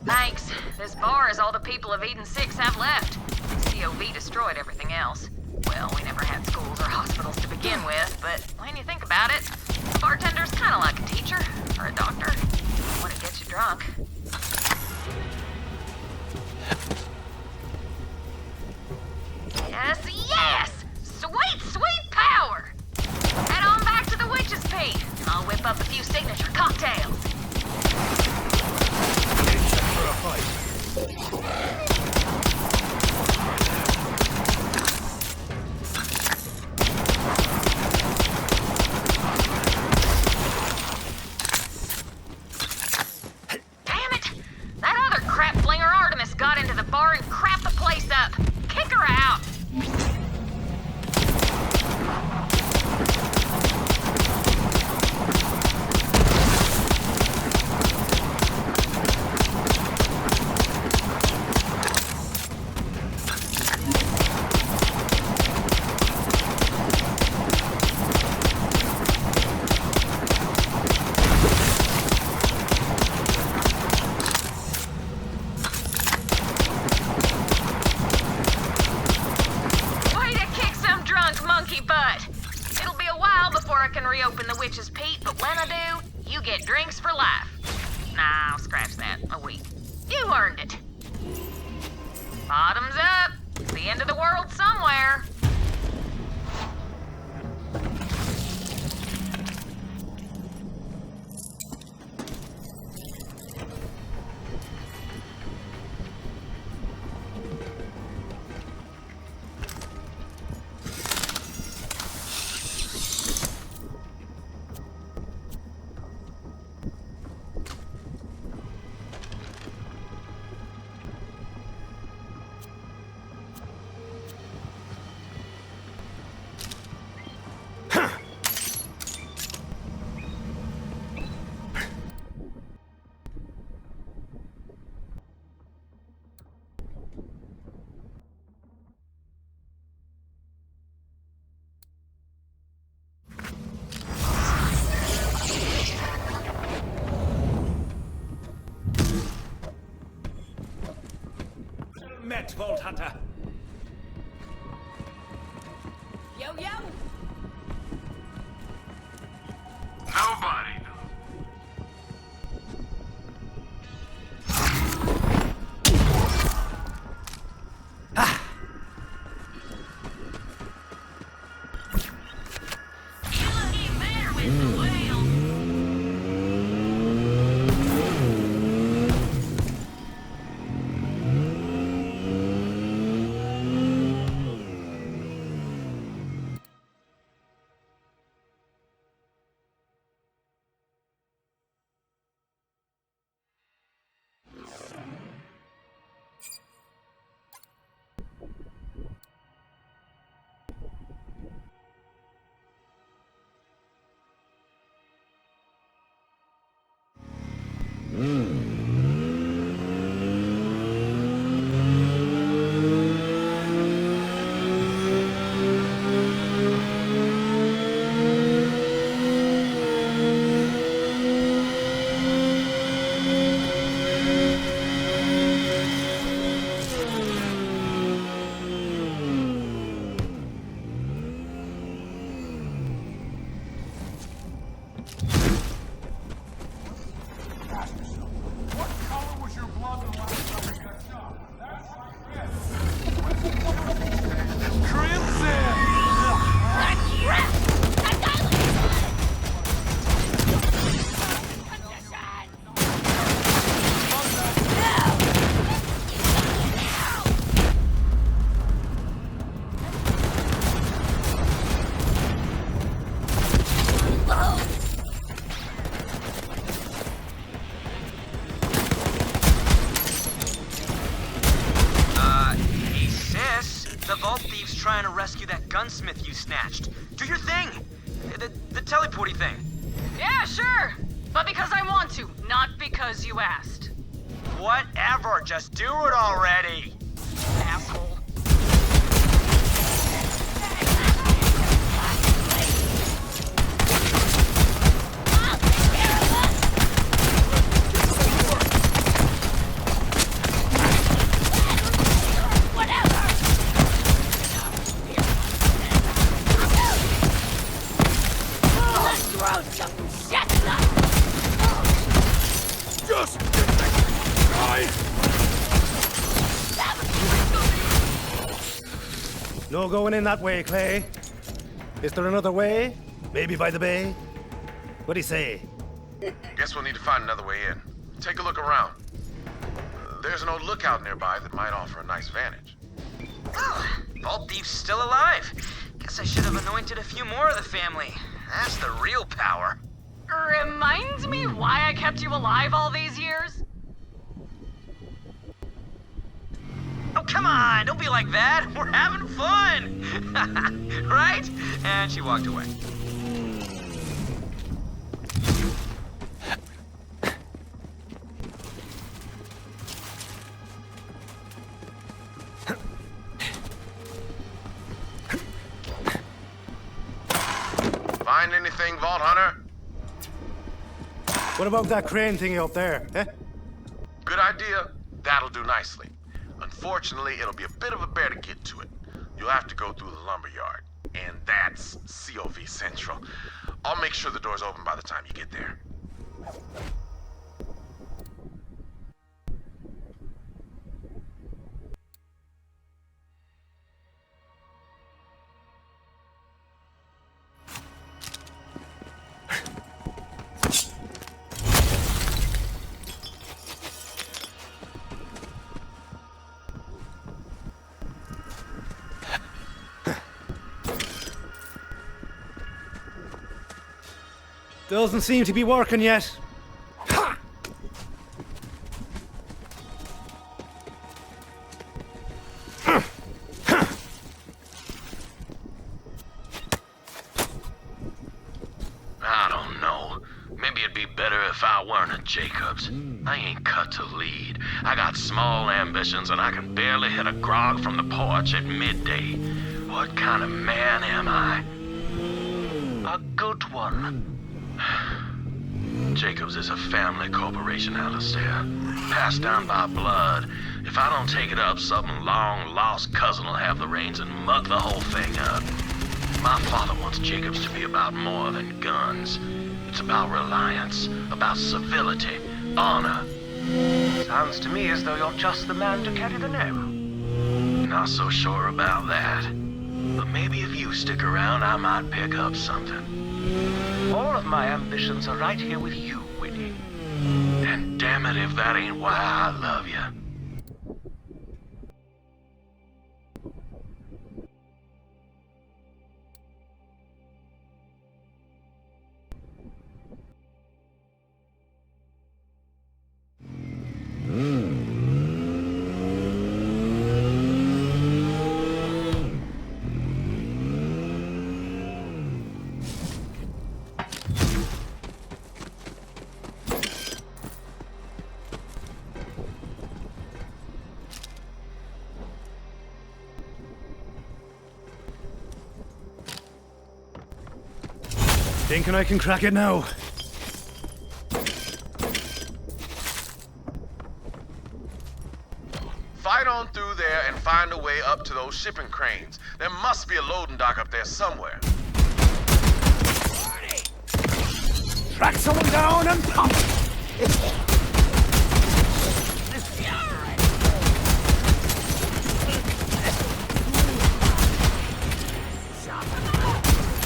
Thanks. This bar is all the people of Eden 6 have left. COV destroyed everything else. Well, we never had schools or hospitals to begin with, but when you think about it, a bartender's kind of like a teacher or a doctor when it gets you drunk. Yes, yes! Sweet, sweet power! Head on back to the Witch's Peak. I'll whip up a few signature cocktails. For a fight. I can reopen the Witch's Peak, but when I do, you get drinks for life. Nah, I'll scratch that. A week. You earned it. Bottoms up. It's the end of the world somewhere. Met, Vault Hunter. Yo, yo! Nobody. The Vault Thief's trying to rescue that gunsmith you snatched. Do your thing! The teleporty thing. Yeah, sure. But because I want to, not because you asked. Whatever, just do it already! Asshole. Just get the guy! No going in that way, Clay. Is there another way? Maybe by the bay? What'd he say? Guess we'll need to find another way in. Take a look around. There's an old lookout nearby that might offer a nice vantage. Oh, Vault Thief's still alive. Guess I should have anointed a few more of the family. That's the real power. Reminds me why I kept you alive all these years? Oh, come on, don't be like that. We're having fun. Right? And she walked away. Find anything, Vault Hunter? What about that crane thingy up there, eh? Good idea. That'll do nicely. Unfortunately, it'll be a bit of a bear to get to it. You'll have to go through the lumberyard. And that's COV Central. I'll make sure the door's open by the time you get there. Doesn't seem to be working yet. I don't know. Maybe it'd be better if I weren't a Jacobs. I ain't cut to lead. I got small ambitions and I can barely hit a grog from the porch at midday. What kind of man am I? A good one. Jacobs is a family corporation, Alistair. Passed down by blood. If I don't take it up, some long-lost cousin will have the reins and mug the whole thing up. My father wants Jacobs to be about more than guns. It's about reliance, about civility, honor. Sounds to me as though you're just the man to carry the nail. Not so sure about that. But maybe if you stick around, I might pick up something. All of my ambitions are right here with you, Winnie. And damn it if that ain't why I love you. Thinking I can crack it now. Fight on through there and find a way up to those shipping cranes. There must be a loading dock up there somewhere. Track someone down and pump!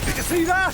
Did you see that?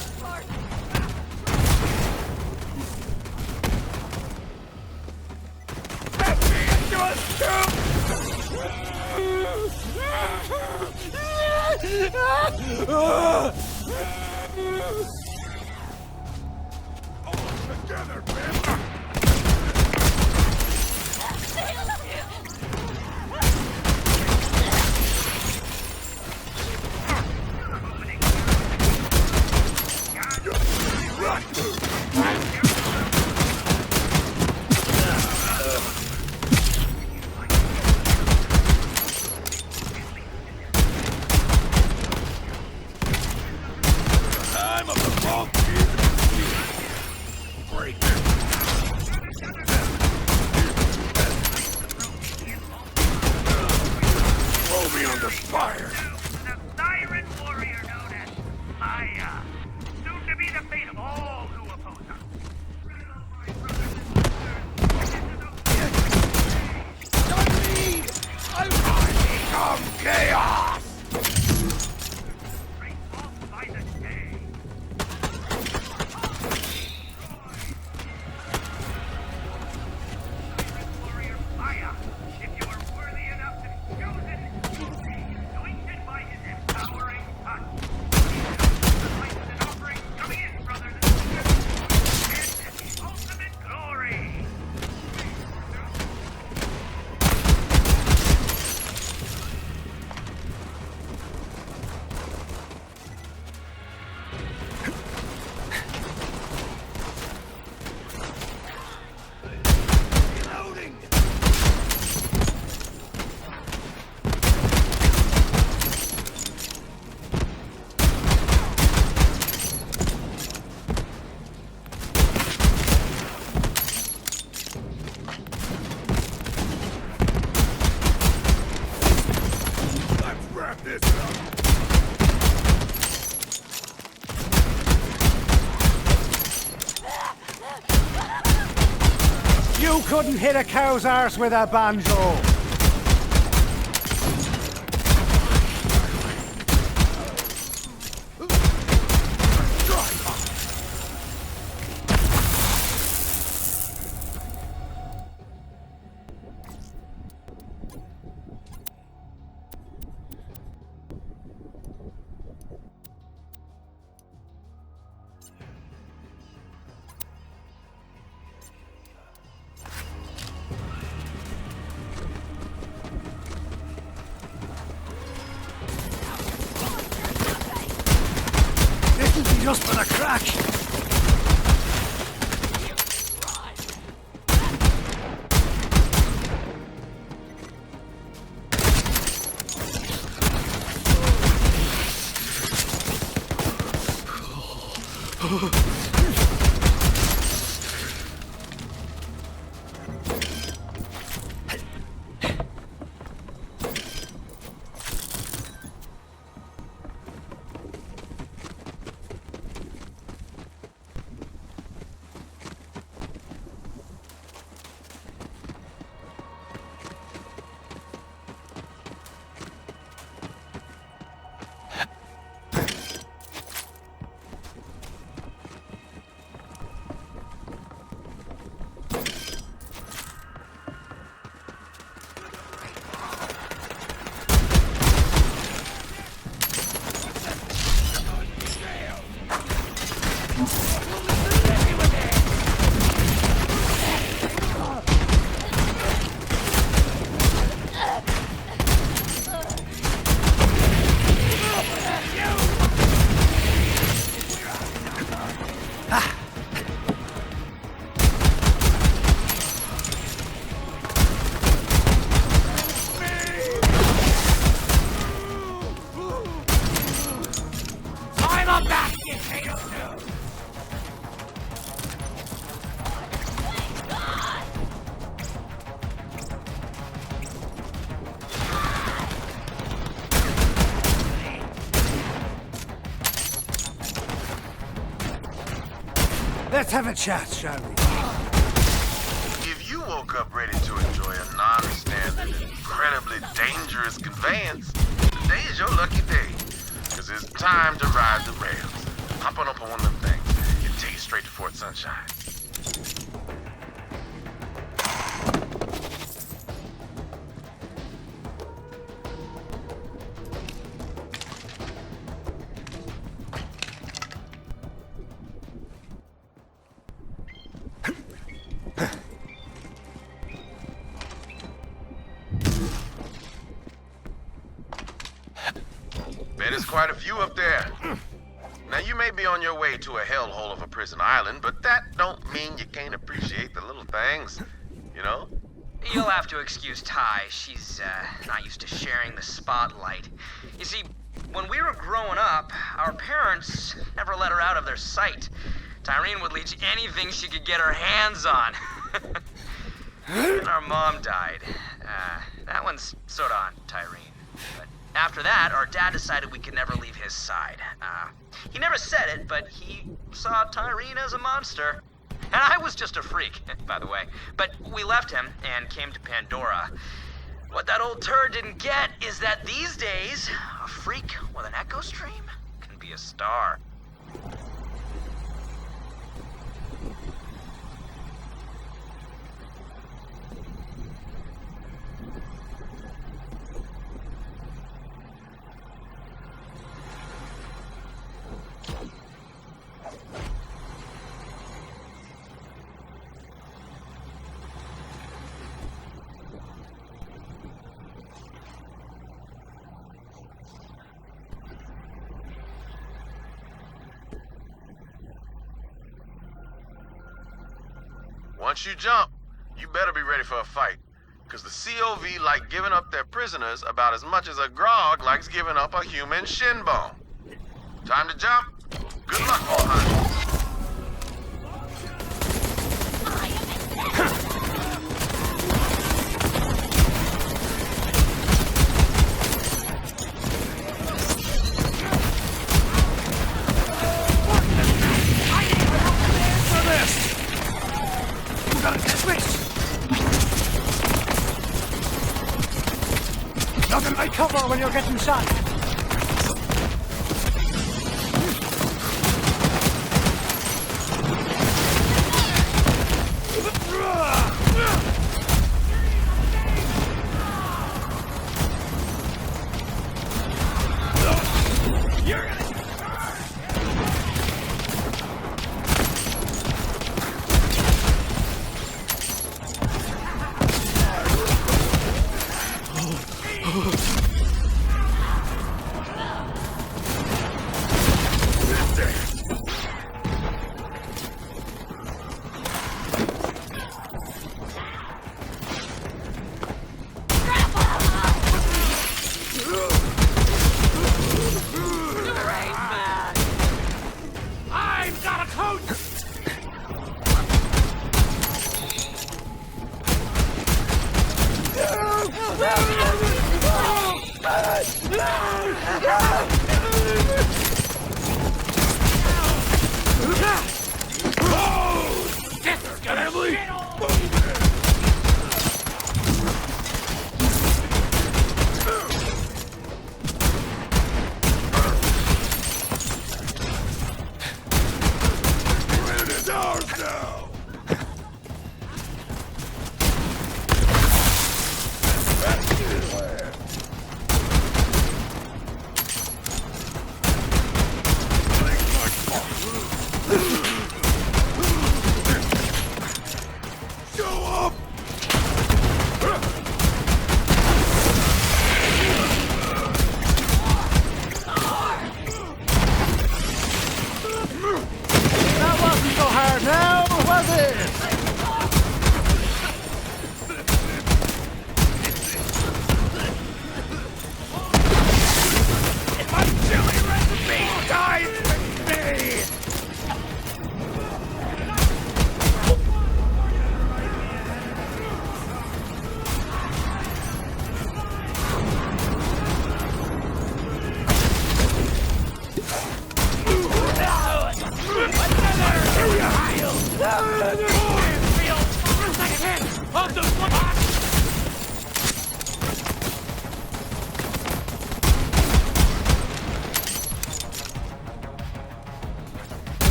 You couldn't hit a cow's arse with a banjo. Just for the crack! Let's have a chat, shall we? If you woke up ready to enjoy a non-standard, incredibly dangerous conveyance, today is your lucky day. Because it's time to ride the rails. Hop on up on one of them things and take you straight to Fort Sunshine. There's quite a few up there. Now, you may be on your way to a hellhole of a prison island, but that don't mean you can't appreciate the little things, you know? You'll have to excuse Ty. She's not used to sharing the spotlight. You see, when we were growing up, our parents never let her out of their sight. Tyreen would leech anything she could get her hands on. Then our mom died. That one's sort of on Tyreen. But after that, our dad decided we could never leave his side. He never said it, but he saw Tyreen as a monster. And I was just a freak, by the way. But we left him and came to Pandora. What that old turd didn't get is that these days, a freak with an echo stream can be a star. Once you jump, you better be ready for a fight. Because the COV like giving up their prisoners about as much as a grog likes giving up a human shin bone. Time to jump. Good luck, all honey. Switch! when you're getting shot.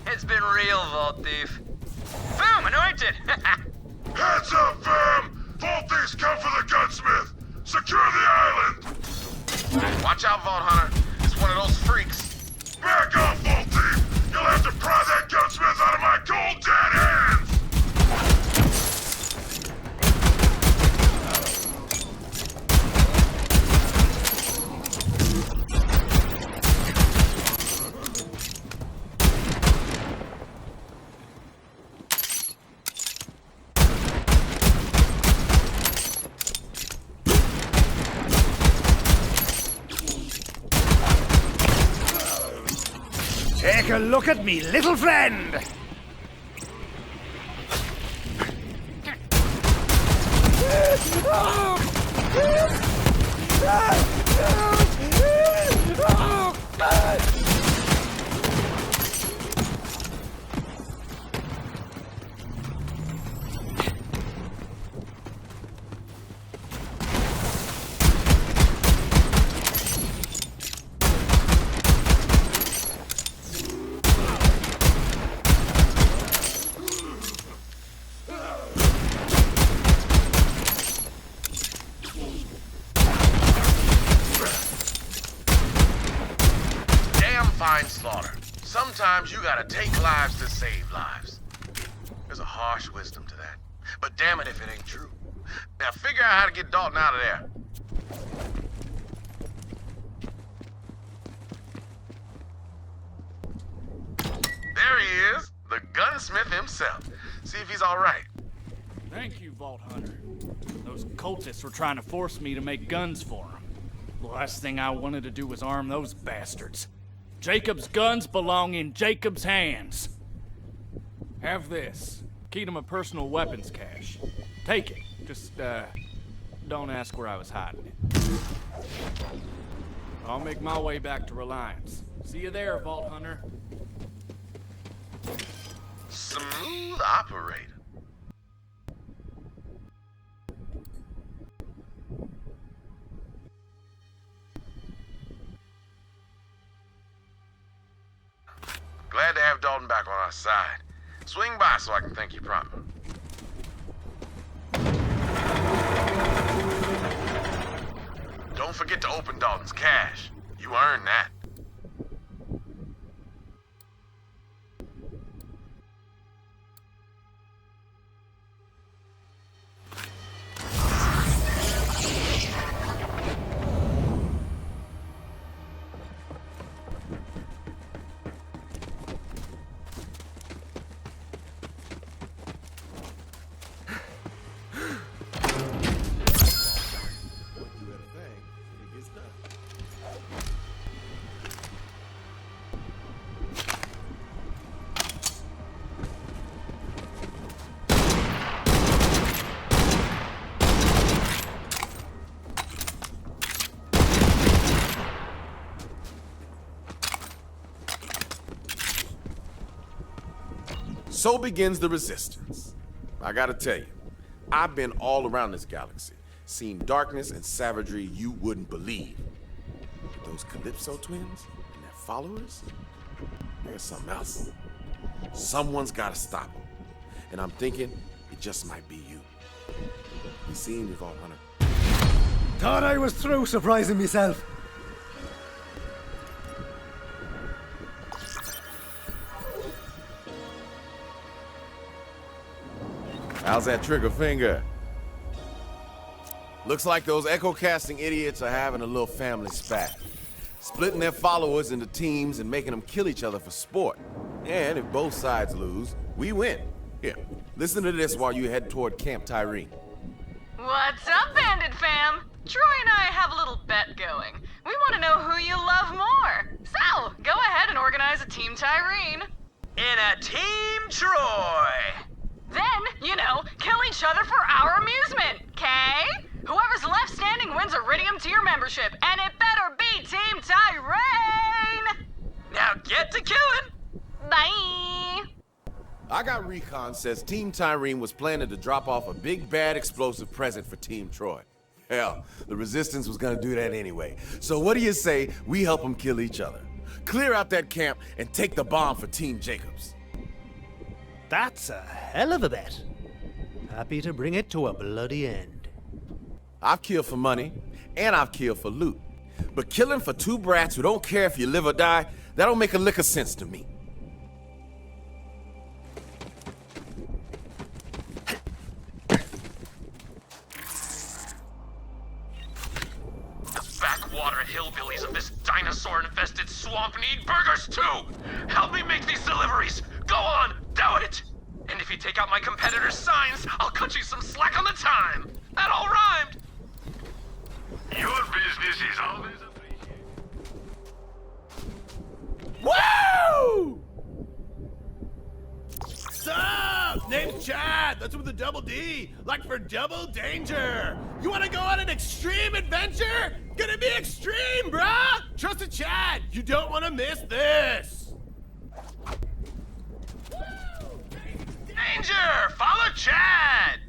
It's been real, Vault Thief. Boom! Anointed! Heads up, fam! Vault Thief's come for the gunsmith! Secure the island! Watch out, Vault Hunter. It's one of those freaks. Back off, Vault Thief! You'll have to pry that gunsmith out of my cold dead hands! Take a look at me, little friend! Fine slaughter. Sometimes you gotta take lives to save lives. There's a harsh wisdom to that. But damn it if it ain't true. Now figure out how to get Dalton out of there. There he is, the gunsmith himself. See if he's all right. Thank you, Vault Hunter. Those cultists were trying to force me to make guns for them. The last thing I wanted to do was arm those bastards. Jacob's guns belong in Jacob's hands. Have this. Key to my personal weapons cache. Take it. Just, don't ask where I was hiding it. I'll make my way back to Reliance. See you there, Vault Hunter. Smooth operator. far side. Swing by so I can thank you proper. Don't forget to open Dalton's cash. You earned that. So begins the Resistance. I gotta tell you, I've been all around this galaxy, seen darkness and savagery you wouldn't believe. But those Calypso twins and their followers, there's something else. Someone's gotta stop them. And I'm thinking it just might be you. You seen me, Vault Hunter? Thought I was through surprising myself. How's that trigger finger? Looks like those echo-casting idiots are having a little family spat. Splitting their followers into teams and making them kill each other for sport. And if both sides lose, we win. Here, listen to this while you head toward Camp Tyreen. What's up, Bandit fam? Troy and I have a little bet going. We want to know who you love more. So, go ahead and organize a Team Tyreen. In a Team Troy! Then, kill each other for our amusement, okay? Whoever's left standing wins Iridium tier membership, and it better be Team Tyreen! Now get to killing! Bye! I got recon says Team Tyreen was planning to drop off a big bad explosive present for Team Troy. Hell, the Resistance was gonna do that anyway. So what do you say we help them kill each other? Clear out that camp and take the bomb for Team Jacobs. That's a hell of a bet. Happy to bring it to a bloody end. I've killed for money, and I've killed for loot. But killing for two brats who don't care if you live or die, that don't make a lick of sense to me. The backwater hillbillies of this dinosaur-infested swamp need burgers too! Help me make these deliveries! Go on, do it! And if you take out my competitor's signs, I'll cut you some slack on the time! That all rhymed! Your business is always appreciated. Woo! Sup? Name's Chad. That's with a double D. Like for double danger. You want to go on an extreme adventure? Gonna be extreme, bruh! Trust a Chad. You don't want to miss this. Danger! Follow Chad!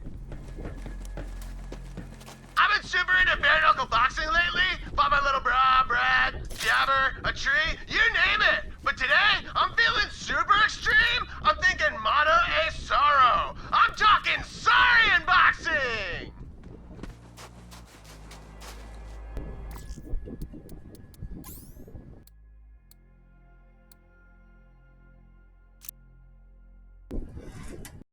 I've been super into bare knuckle boxing lately. Bought my little bra, Brad, jabber, a tree, you name it. But today, I'm feeling super extreme. I'm thinking Mano a Sorrow.